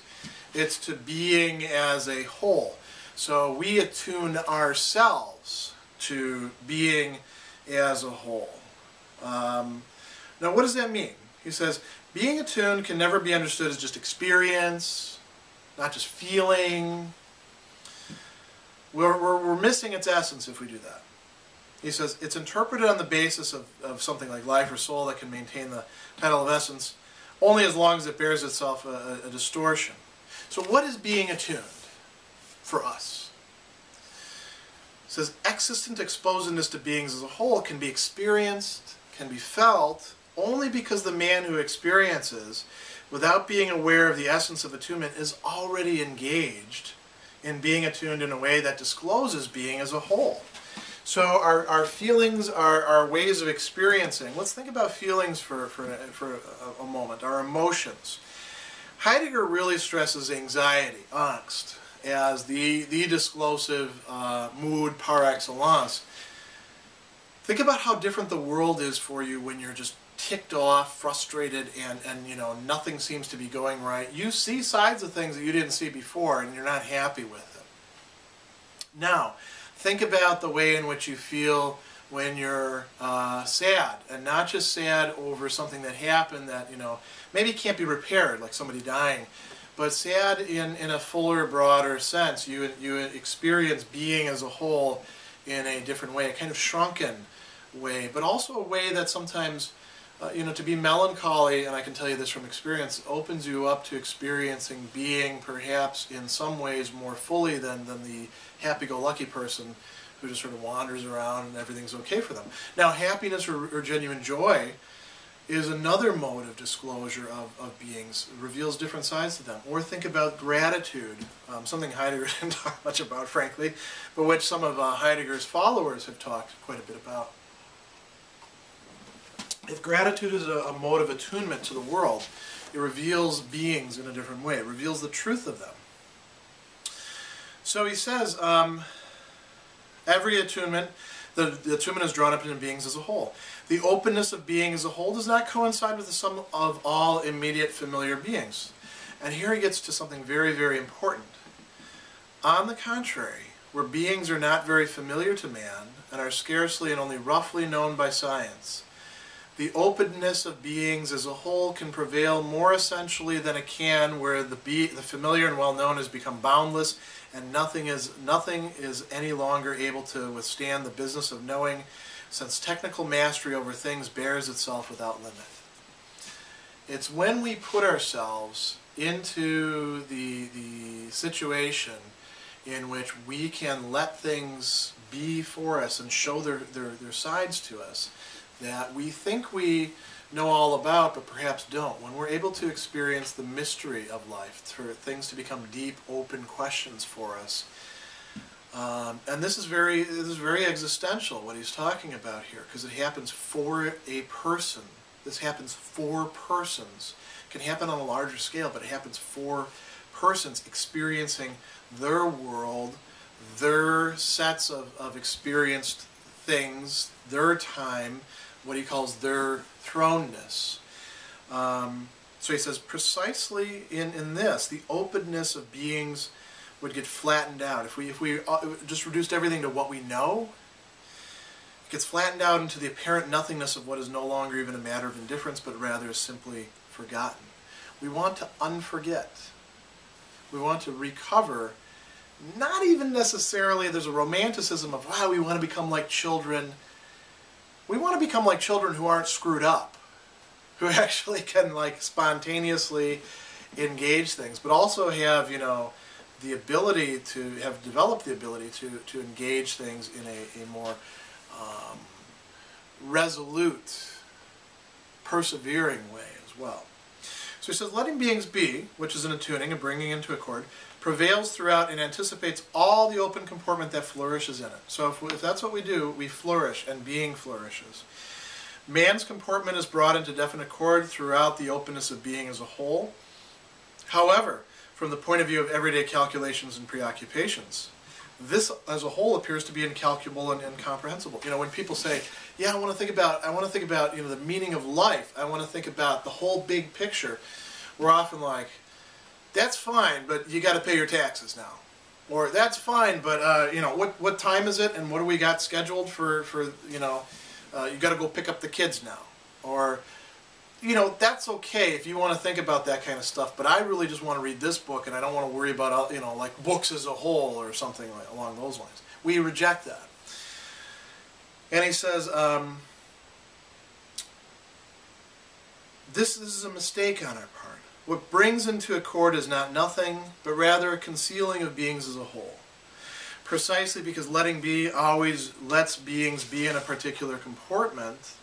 it's to being as a whole. So we attune ourselves to being as a whole. Now what does that mean? He says, being attuned can never be understood as just experience, not just feeling. We're missing its essence if we do that. He says, it's interpreted on the basis of something like life or soul that can maintain the title of essence only as long as it bears itself a distortion. So what is being attuned for us? It says, existent exposedness to beings as a whole can be experienced, can be felt, only because the man who experiences, without being aware of the essence of attunement, is already engaged in being attuned in a way that discloses being as a whole. So our feelings are ways of experiencing. Let's think about feelings for a moment, our emotions. Heidegger really stresses anxiety, angst, as the disclosive mood par excellence. Think about how different the world is for you when you're just ticked off, frustrated, and nothing seems to be going right. You see sides of things that you didn't see before, and you're not happy with them. Now, think about the way in which you feel when you're sad, and not just sad over something that happened that maybe can't be repaired, like somebody dying, but sad in a fuller, broader sense. You experience being as a whole in a different way, a kind of shrunken way, but also a way that sometimes to be melancholy, and I can tell you this from experience, opens you up to experiencing being perhaps in some ways more fully than the happy-go-lucky person who just sort of wanders around and everything's okay for them. Now, happiness or genuine joy is another mode of disclosure of beings. It reveals different sides to them. Or think about gratitude, something Heidegger didn't talk much about, frankly, but which some of Heidegger's followers have talked quite a bit about. If gratitude is a mode of attunement to the world, it reveals beings in a different way. It reveals the truth of them. So he says, every attunement, the attunement is drawn up in beings as a whole. The openness of being as a whole does not coincide with the sum of all immediate familiar beings. And here he gets to something very, very important. On the contrary, where beings are not very familiar to man and are scarcely and only roughly known by science, the openness of beings as a whole can prevail more essentially than it can where the familiar and well-known has become boundless, and nothing is any longer able to withstand the business of knowing, since technical mastery over things bears itself without limit. It's when we put ourselves into the situation in which we can let things be for us and show their sides to us that we think we know all about, but perhaps don't. When we're able to experience the mystery of life, for things to become deep, open questions for us. And this is very existential, what he's talking about here, because it happens for a person. This happens for persons. It can happen on a larger scale, but it happens for persons experiencing their world, their sets of experienced things, their time, what he calls their thrownness. So he says, precisely in this, the openness of beings would get flattened out. If we just reduced everything to what we know, it gets flattened out into the apparent nothingness of what is no longer even a matter of indifference, but rather is simply forgotten. We want to unforget. We want to recover. Not even necessarily, there's a romanticism of, wow, we want to become like children. We want to become like children who aren't screwed up, who actually can spontaneously engage things, but also have, the ability to have developed the ability to engage things in a more resolute, persevering way as well. So he says, letting beings be, which is an attuning and bringing into accord, prevails throughout and anticipates all the open comportment that flourishes in it. So if that's what we do, we flourish, and being flourishes. Man's comportment is brought into definite accord throughout the openness of being as a whole. However, from the point of view of everyday calculations and preoccupations, this as a whole appears to be incalculable and incomprehensible. You know, when people say, "Yeah, I want to think about the meaning of life. I want to think about the whole big picture," we're often like, "That's fine, but you got to pay your taxes now," or "That's fine, but what time is it and what do we got scheduled for you got to go pick up the kids now," or that's okay if you want to think about that kind of stuff, but I really just want to read this book and I don't want to worry about like books as a whole or something along those lines. We reject that. And he says, this is a mistake on our part. What brings into accord is not nothing, but rather a concealing of beings as a whole. Precisely because letting be always lets beings be in a particular comportment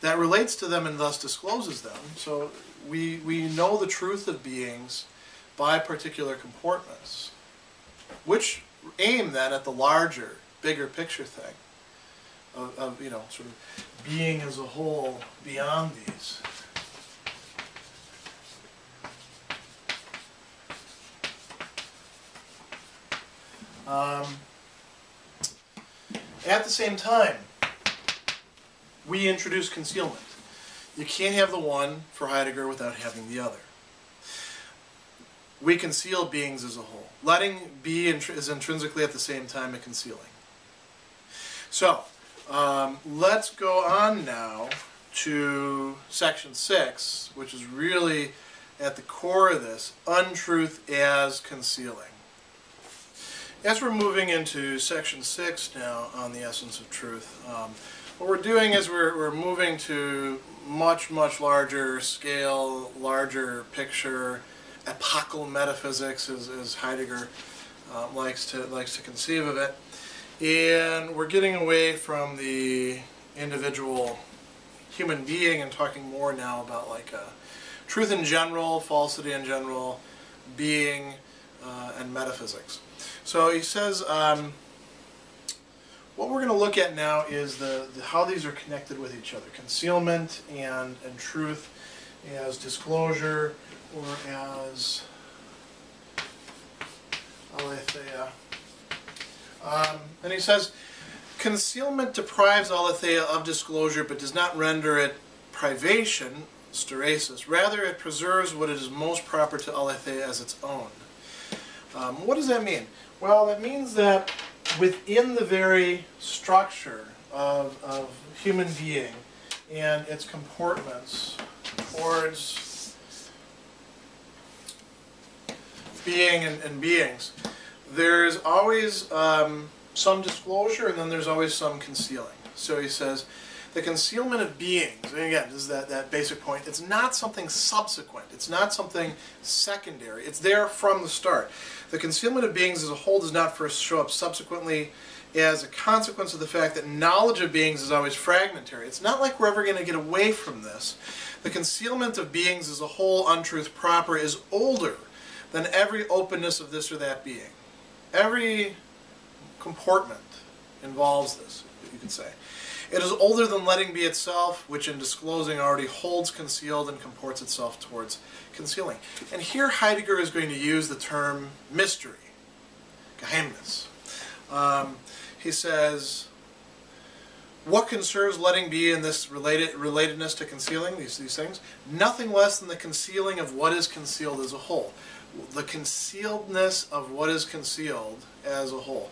that relates to them and thus discloses them. So we know the truth of beings by particular comportments, which aim then at the larger, bigger picture thing of sort of being as a whole beyond these. At the same time, we introduce concealment. You can't have the one for Heidegger without having the other. We conceal beings as a whole. Letting be is intrinsically at the same time a concealing. So, let's go on now to section 6, which is really at the core of this, untruth as concealing. As we're moving into section 6 now on the essence of truth, what we're doing is we're moving to much larger scale, larger picture, epochal metaphysics, as Heidegger likes to conceive of it, and we're getting away from the individual human being and talking more now about like truth in general, falsity in general, being, and metaphysics. So he says, what we're going to look at now is how these are connected with each other. Concealment and truth as disclosure or as Aletheia. And he says, concealment deprives Aletheia of disclosure but does not render it privation, stasis. Rather, it preserves what is most proper to Aletheia as its own. What does that mean? Well, that means that within the very structure of human being and its comportments towards being and beings, there's always some disclosure and then there's always some concealing. So he says, the concealment of beings, and again, this is that basic point, it's not something subsequent, it's not something secondary, it's there from the start. The concealment of beings as a whole does not first show up subsequently as a consequence of the fact that knowledge of beings is always fragmentary. It's not like we're ever going to get away from this. The concealment of beings as a whole, untruth proper, is older than every openness of this or that being. Every comportment involves this, you could say. It is older than letting be itself, which in disclosing already holds concealed and comports itself towards concealing. And here Heidegger is going to use the term mystery, Geheimnis. He says, what conserves letting be in this relatedness to concealing, these things? Nothing less than the concealing of what is concealed as a whole. The concealedness of what is concealed as a whole.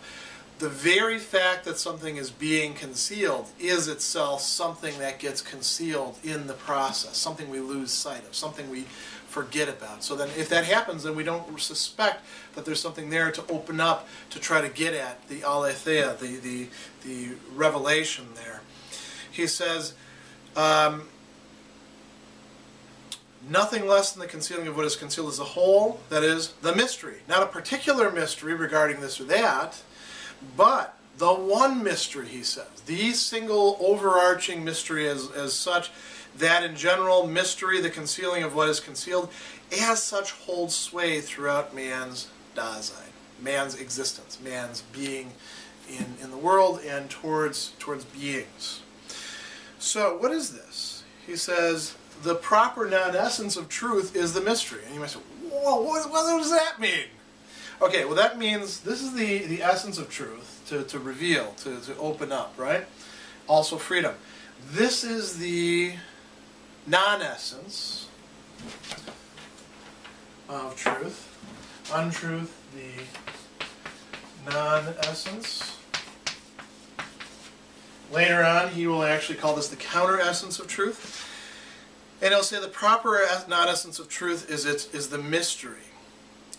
The very fact that something is being concealed is itself something that gets concealed in the process, something we lose sight of, something we forget about. So then if that happens, then we don't suspect that there's something there to open up to try to get at the aletheia, the revelation there. He says, nothing less than the concealing of what is concealed as a whole, that is, the mystery. Not a particular mystery regarding this or that, but the one mystery, he says, the single overarching mystery as such, that in general mystery, the concealing of what is concealed, as such holds sway throughout man's Dasein, man's existence, man's being in the world and towards beings. So what is this? He says, the proper non-essence of truth is the mystery. And you might say, whoa, what does that mean? Okay, well that means this is the essence of truth, to reveal, to open up, right? Also freedom. This is the non-essence of truth. Untruth, the non-essence. Later on, he will actually call this the counter-essence of truth. And he'll say the proper non-essence of truth is the mystery.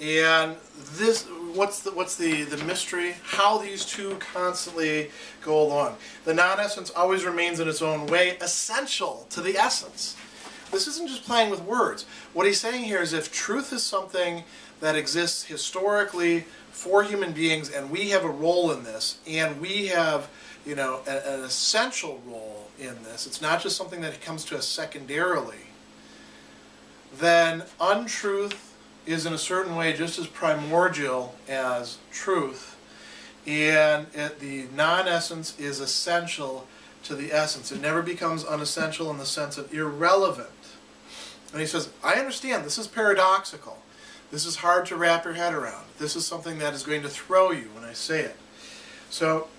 And this, what's the mystery? How these two constantly go along. The non-essence always remains in its own way essential to the essence. This isn't just playing with words. What he's saying here is if truth is something that exists historically for human beings, and we have a role in this, and we have, you know, an essential role in this, it's not just something that comes to us secondarily, then untruth is in a certain way just as primordial as truth, and the non-essence is essential to the essence. It never becomes unessential in the sense of irrelevant. And he says, I understand this is paradoxical. This is hard to wrap your head around. This is something that is going to throw you when I say it. So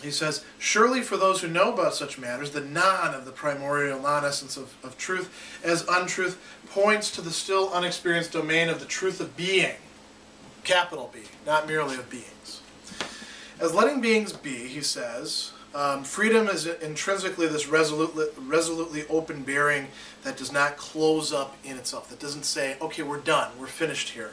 he says, surely for those who know about such matters, the non of the primordial non-essence of truth as untruth points to the still unexperienced domain of the truth of being, capital B, not merely of beings. As letting beings be, he says, freedom is intrinsically this resolutely open bearing that does not close up in itself, that doesn't say, okay, we're done, we're finished here.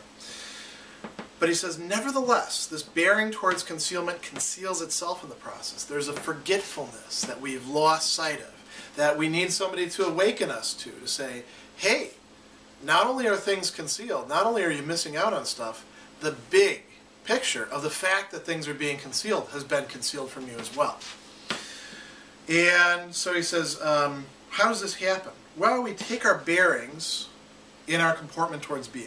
But he says, nevertheless, this bearing towards concealment conceals itself in the process. There's a forgetfulness that we've lost sight of, that we need somebody to awaken us to say, hey, not only are things concealed, not only are you missing out on stuff, the big picture of the fact that things are being concealed has been concealed from you as well. And so he says, how does this happen? Well, we take our bearings in our comportment towards being.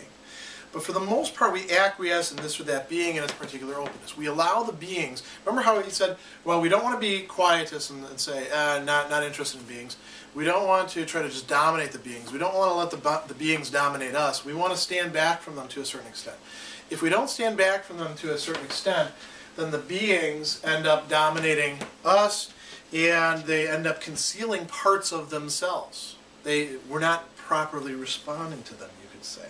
But for the most part, we acquiesce in this or that being in its particular openness. We allow the beings, remember how he said, well, we don't want to be quietists and say, not interested in beings. We don't want to try to just dominate the beings. We don't want to let the beings dominate us. We want to stand back from them to a certain extent. If we don't stand back from them to a certain extent, then the beings end up dominating us, and they end up concealing parts of themselves. We're not properly responding to them, you could say.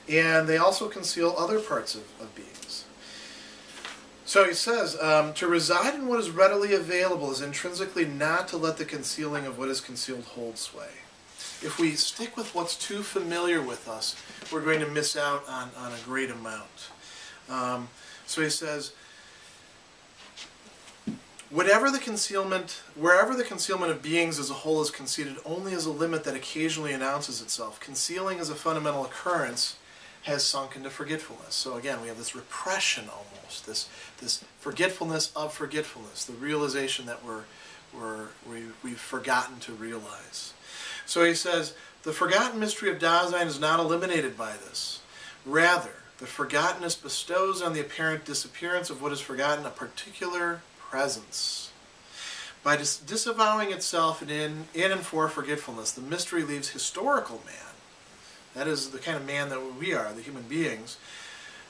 And they also conceal other parts of beings. So he says, to reside in what is readily available is intrinsically not to let the concealing of what is concealed hold sway. If we stick with what's too familiar with us, we're going to miss out on a great amount. So he says, wherever the concealment of beings as a whole is conceded only as a limit that occasionally announces itself, concealing as a fundamental occurrence has sunk into forgetfulness. So again, we have this repression almost, this forgetfulness of forgetfulness, the realization that we've forgotten to realize. So he says, the forgotten mystery of Dasein is not eliminated by this. Rather, the forgottenness bestows on the apparent disappearance of what is forgotten a particular presence. By disavowing itself in and for forgetfulness, the mystery leaves historical man, that is the kind of man that we are, the human beings,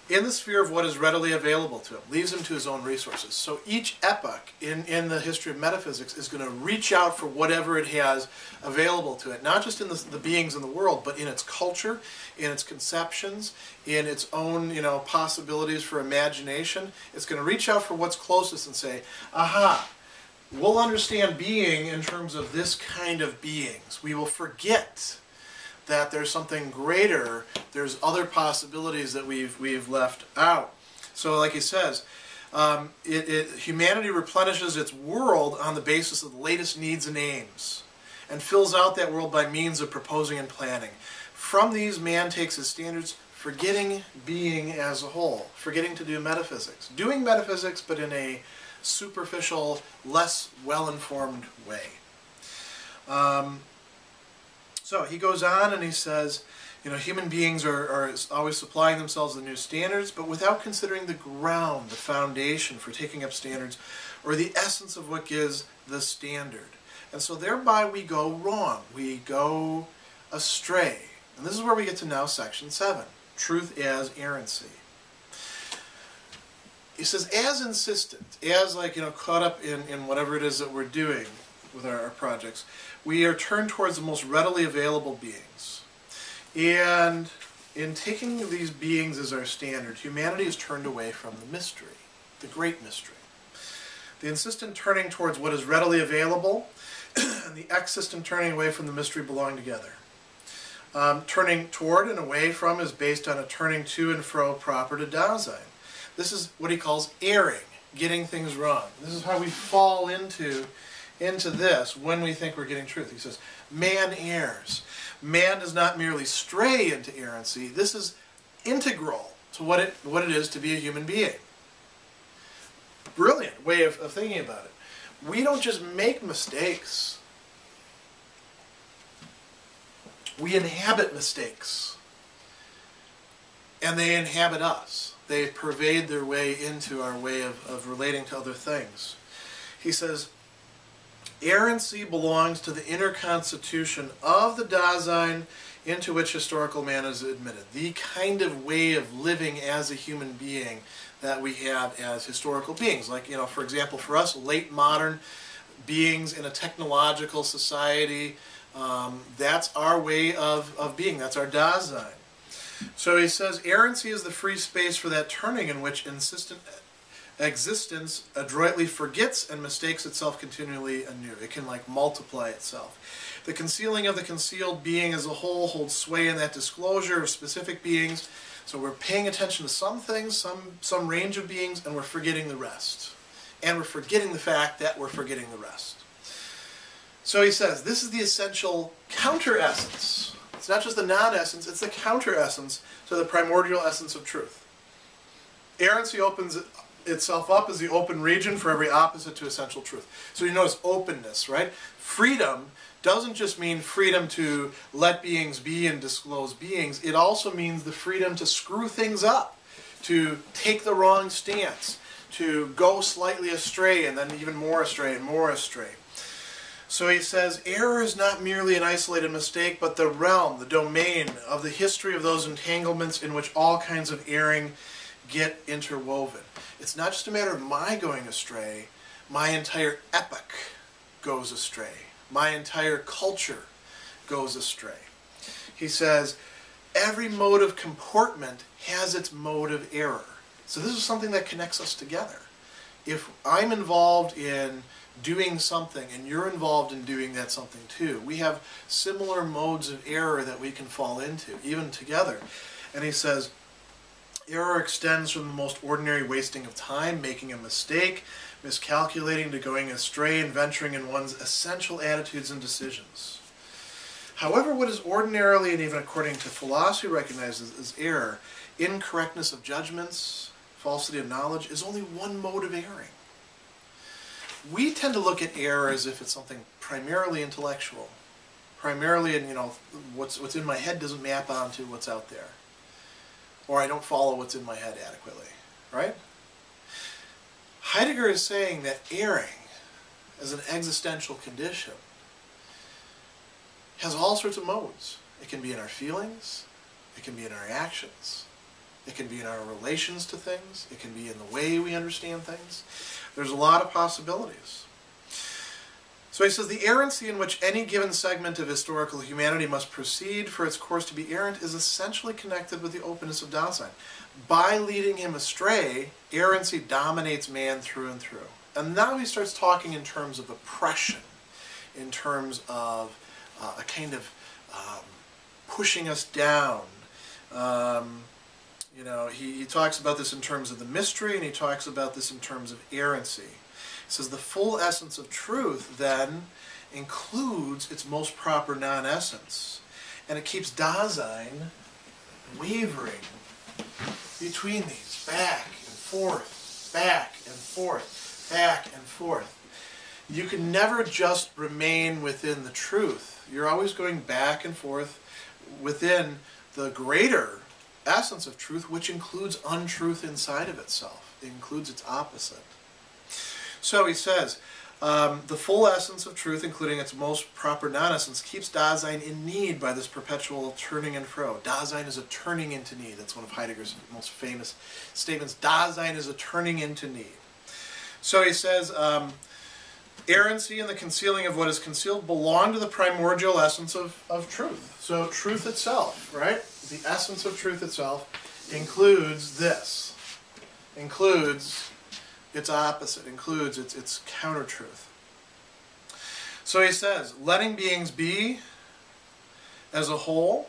in the sphere of what is readily available to him, leaves him to his own resources. So each epoch in the history of metaphysics is going to reach out for whatever it has available to it, not just in the beings in the world, but in its culture, in its conceptions, in its own possibilities for imagination. It's going to reach out for what's closest and say, aha, we'll understand being in terms of this kind of beings. We will forget that there's something greater, there's other possibilities that we've left out. So like he says, humanity replenishes its world on the basis of the latest needs and aims, and fills out that world by means of proposing and planning. From these, man takes his standards, forgetting being as a whole, forgetting to do metaphysics. Doing metaphysics, but in a superficial, less well-informed way. So he goes on and he says, You know, human beings are always supplying themselves with new standards, but without considering the ground, the foundation for taking up standards, or the essence of what gives the standard. And so thereby we go wrong. We go astray. And this is where we get to now section 7, truth as errancy. He says, as insistent, as like, you know, caught up in whatever it is that we're doing with our projects, we are turned towards the most readily available beings. And in taking these beings as our standard, humanity is turned away from the mystery, the great mystery. The insistent turning towards what is readily available and the ek-system turning away from the mystery belong together. Turning toward and away from is based on a turning to and fro proper to Dasein. This is what he calls erring, getting things wrong. This is how we fall into this when we think we're getting truth. He says, man errs. Man does not merely stray into errancy. This is integral to what it is to be a human being. Brilliant way of thinking about it. We don't just make mistakes. We inhabit mistakes. And they inhabit us. They pervade their way into our way of relating to other things. He says, errancy belongs to the inner constitution of the Dasein into which historical man is admitted. The kind of way of living as a human being that we have as historical beings. Like, you know, for example, for us, late modern beings in a technological society, that's our way of being. That's our Dasein. So he says, errancy is the free space for that turning in which insistent existence adroitly forgets and mistakes itself continually anew. It can like multiply itself. The concealing of the concealed being as a whole holds sway in that disclosure of specific beings. So we're paying attention to some things, some range of beings, and we're forgetting the rest. And we're forgetting the fact that we're forgetting the rest. So he says, this is the essential counter-essence. It's not just the non-essence, it's the counter-essence to the primordial essence of truth. Errancy opens itself up as the open region for every opposite to essential truth. So you notice openness, right? Freedom doesn't just mean freedom to let beings be and disclose beings. It also means the freedom to screw things up, to take the wrong stance, to go slightly astray and then even more astray and more astray. So he says, error is not merely an isolated mistake, but the realm, the domain of the history of those entanglements in which all kinds of erring get interwoven. It's not just a matter of my going astray, my entire epoch goes astray. My entire culture goes astray. He says, every mode of comportment has its mode of error. So this is something that connects us together. If I'm involved in doing something and you're involved in doing that something too, we have similar modes of error that we can fall into, even together. And he says, error extends from the most ordinary wasting of time, making a mistake, miscalculating, to going astray and venturing in one's essential attitudes and decisions. However, what is ordinarily and even according to philosophy recognized as error, incorrectness of judgments, falsity of knowledge, is only one mode of erring. We tend to look at error as if it's something primarily intellectual, primarily, and what's in my head doesn't map onto what's out there, or I don't follow what's in my head adequately, right? Heidegger is saying that erring as an existential condition has all sorts of modes. It can be in our feelings, it can be in our actions, it can be in our relations to things, it can be in the way we understand things. There's a lot of possibilities. So he says, the errancy in which any given segment of historical humanity must proceed for its course to be errant is essentially connected with the openness of Dasein. By leading him astray, errancy dominates man through and through. And now he starts talking in terms of oppression, in terms of a kind of pushing us down. He talks about this in terms of the mystery, and he talks about this in terms of errancy. He says the full essence of truth, then, includes its most proper non-essence. And it keeps Dasein wavering between these, back and forth, back and forth, back and forth. You can never just remain within the truth. You're always going back and forth within the greater essence of truth, which includes untruth inside of itself. It includes its opposite. So he says, the full essence of truth, including its most proper non-essence, keeps Dasein in need by this perpetual turning and fro. Dasein is a turning into need. That's one of Heidegger's most famous statements. Dasein is a turning into need. So he says, errancy and the concealing of what is concealed belong to the primordial essence of truth. So truth itself, right? The essence of truth itself includes this, includes its opposite, includes its counter-truth. So he says, letting beings be as a whole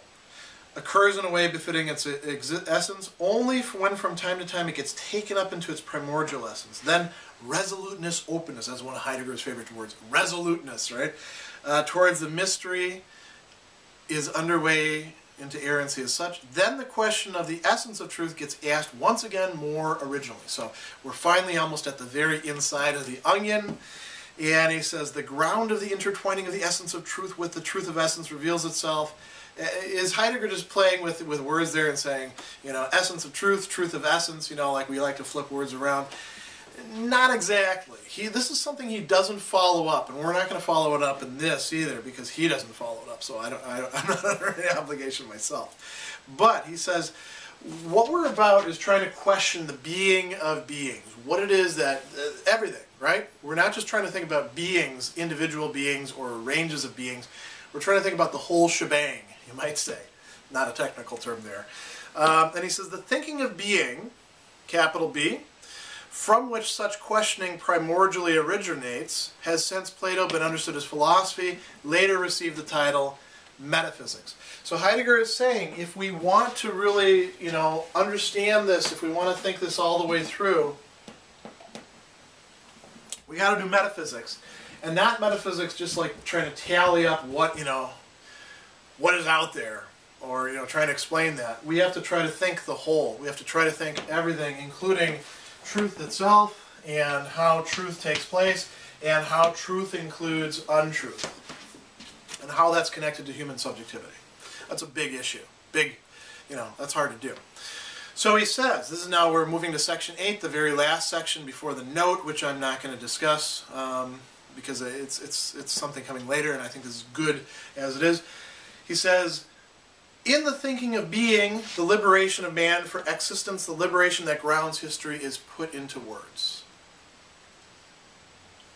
occurs in a way befitting its essence only when from time to time it gets taken up into its primordial essence. Then resoluteness, openness, that's one of Heidegger's favorite words, resoluteness, right? Towards the mystery is underway into errancy as such. Then the question of the essence of truth gets asked once again more originally. So we're finally almost at the very inside of the onion. And he says, the ground of the intertwining of the essence of truth with the truth of essence reveals itself. Is Heidegger just playing with words there and saying, you know, essence of truth, truth of essence, you know, like we like to flip words around? Not exactly. This is something he doesn't follow up, and we're not going to follow it up in this either because he doesn't follow it up, so I'm not under any obligation myself. But he says, what we're about is trying to question the being of beings, what it is that, everything, right? We're not just trying to think about beings, individual beings, or ranges of beings. We're trying to think about the whole shebang, you might say. Not a technical term there. And he says, the thinking of being, capital B, from which such questioning primordially originates, has since Plato been understood as philosophy, later received the title Metaphysics. So Heidegger is saying, if we want to really, you know, understand this, if we want to think this all the way through, we got to do metaphysics. And not metaphysics just like trying to tally up what, you know, what is out there, or, you know, trying to explain that. We have to try to think the whole. We have to try to think everything, including truth itself, and how truth takes place, and how truth includes untruth, and how that's connected to human subjectivity. That's a big issue. Big, you know, that's hard to do. So he says, this is now, we're moving to section 8, the very last section before the note, which I'm not going to discuss because it's something coming later, and I think this is good as it is. He says, in the thinking of being, the liberation of man for existence, the liberation that grounds history, is put into words.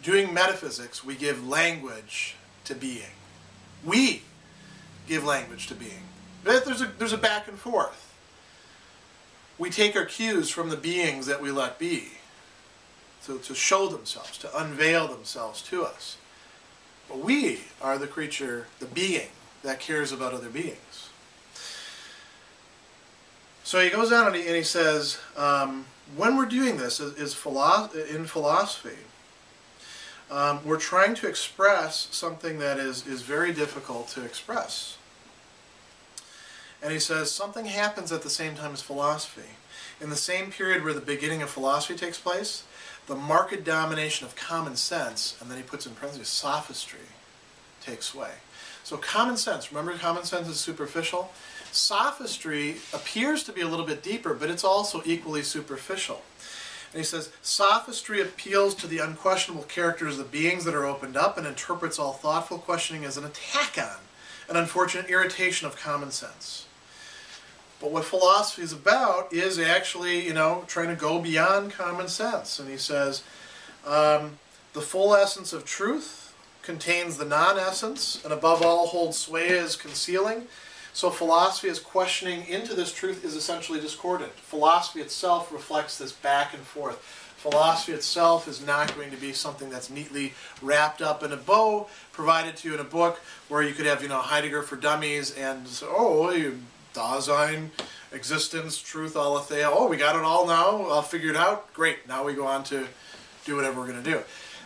Doing metaphysics, we give language to being. We give language to being. There's a back and forth. We take our cues from the beings that we let be, to show themselves, to unveil themselves to us. But we are the creature, the being, that cares about other beings. So he goes on and he says, when we're doing this in philosophy, we're trying to express something that is very difficult to express. And he says, something happens at the same time as philosophy. In the same period where the beginning of philosophy takes place, the marked domination of common sense, and then he puts in parentheses, sophistry, takes sway. So common sense, remember common sense is superficial? Sophistry appears to be a little bit deeper, but it's also equally superficial. And he says, sophistry appeals to the unquestionable characters of the beings that are opened up and interprets all thoughtful questioning as an attack on, an unfortunate irritation of common sense. But what philosophy is about is actually, you know, trying to go beyond common sense. And he says, the full essence of truth contains the non-essence, and above all holds sway as concealing. So philosophy as questioning into this truth is essentially discordant. Philosophy itself reflects this back and forth. Philosophy itself is not going to be something that's neatly wrapped up in a bow, provided to you in a book, where you could have, you know, Heidegger for dummies and, Dasein, existence, truth, Aletheia. Oh, we got it all now. I'll figure it out. Great. Now we go on to do whatever we're going to do.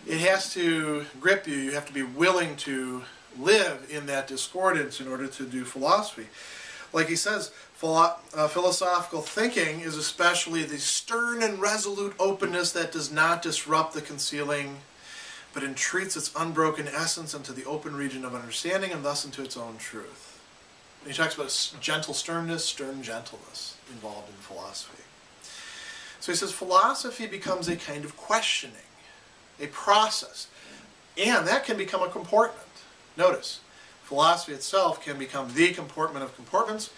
It has to grip you. You have to be willing to live in that discordance in order to do philosophy. Like he says, philosophical thinking is especially the stern and resolute openness that does not disrupt the concealing, but entreats its unbroken essence into the open region of understanding and thus into its own truth. He talks about gentle sternness, stern gentleness involved in philosophy. So he says philosophy becomes a kind of questioning, a process, and that can become a comportment. Notice, philosophy itself can become the comportment of comportments,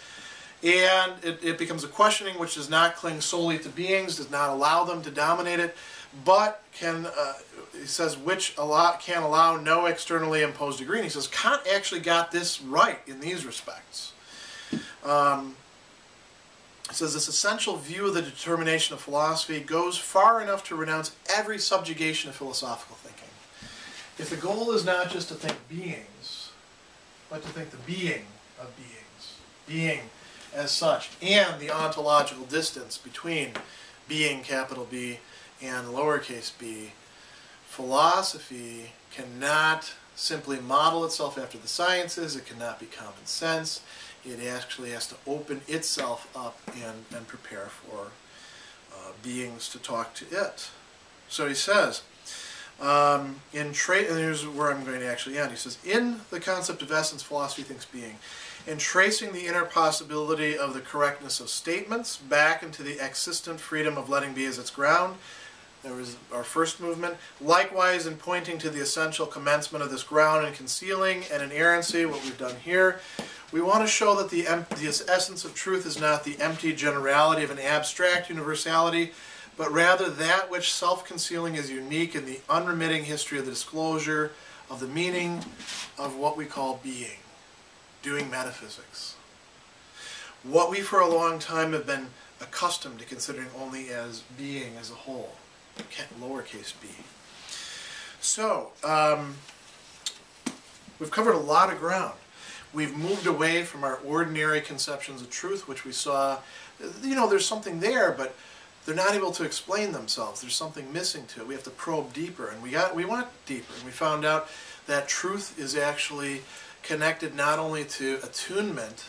and it becomes a questioning which does not cling solely to beings, does not allow them to dominate it, but can, he says, can allow no externally imposed degree. And he says Kant actually got this right in these respects. He says this essential view of the determination of philosophy goes far enough to renounce every subjugation of philosophical thinking. If the goal is not just to think beings, but to think the being of beings, being as such, and the ontological distance between being, capital B, and lowercase b, philosophy cannot simply model itself after the sciences. It cannot be common sense. It actually has to open itself up and prepare for beings to talk to it. So he says, and here's where I'm going to actually end. He says, in the concept of essence, philosophy thinks being. In tracing the inner possibility of the correctness of statements back into the existent freedom of letting be as its ground, there was our first movement. Likewise, in pointing to the essential commencement of this ground and concealing and inerrancy, what we've done here, we want to show that the essence of truth is not the empty generality of an abstract universality, but rather that which self-concealing is unique in the unremitting history of the disclosure of the meaning of what we call being, doing metaphysics. What we for a long time have been accustomed to considering only as being as a whole, lowercase b. So, we've covered a lot of ground. We've moved away from our ordinary conceptions of truth, which we saw, there's something there, but they're not able to explain themselves. There's something missing to it. We have to probe deeper, and we went deeper, and we found out that truth is actually connected not only to attunement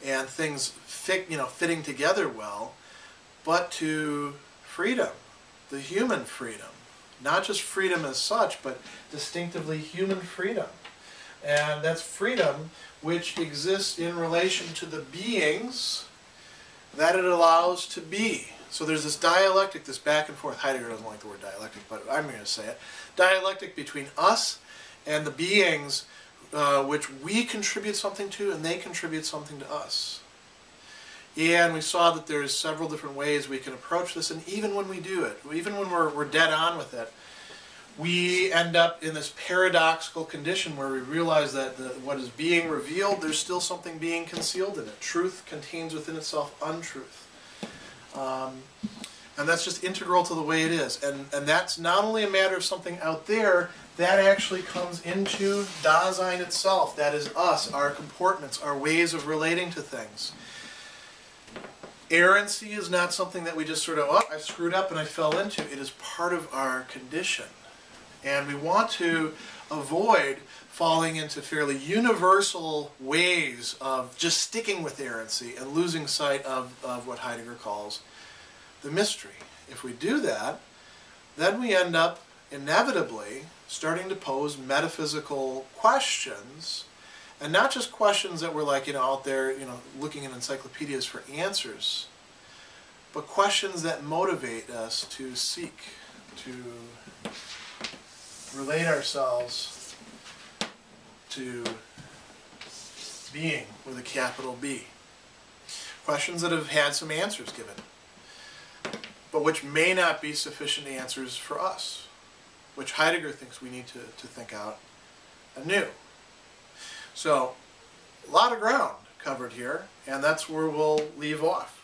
and things fitting together well, but to freedom, the human freedom. Not just freedom as such, but distinctively human freedom. And that's freedom which exists in relation to the beings that it allows to be. So there's this dialectic, this back and forth. Heidegger doesn't like the word dialectic, but I'm going to say it. Dialectic between us and the beings which we contribute something to, and they contribute something to us. And we saw that there's several different ways we can approach this, and even when we do it, even when we're dead on with it, we end up in this paradoxical condition where we realize that what is being revealed, there's still something being concealed in it. Truth contains within itself untruth. And that's just integral to the way it is. And that's not only a matter of something out there, that actually comes into Dasein itself. That is us, our comportments, our ways of relating to things. Errancy is not something that we just sort of, I screwed up and I fell into. It is part of our condition. And we want to avoid falling into fairly universal ways of just sticking with errancy and losing sight of what Heidegger calls the mystery. If we do that, then we end up inevitably starting to pose metaphysical questions, and not just questions that we're like, out there, looking in encyclopedias for answers, but questions that motivate us to seek, to relate ourselves to being with a capital B. Questions that have had some answers given, but which may not be sufficient answers for us, which Heidegger thinks we need to think out anew. So, a lot of ground covered here, and that's where we'll leave off.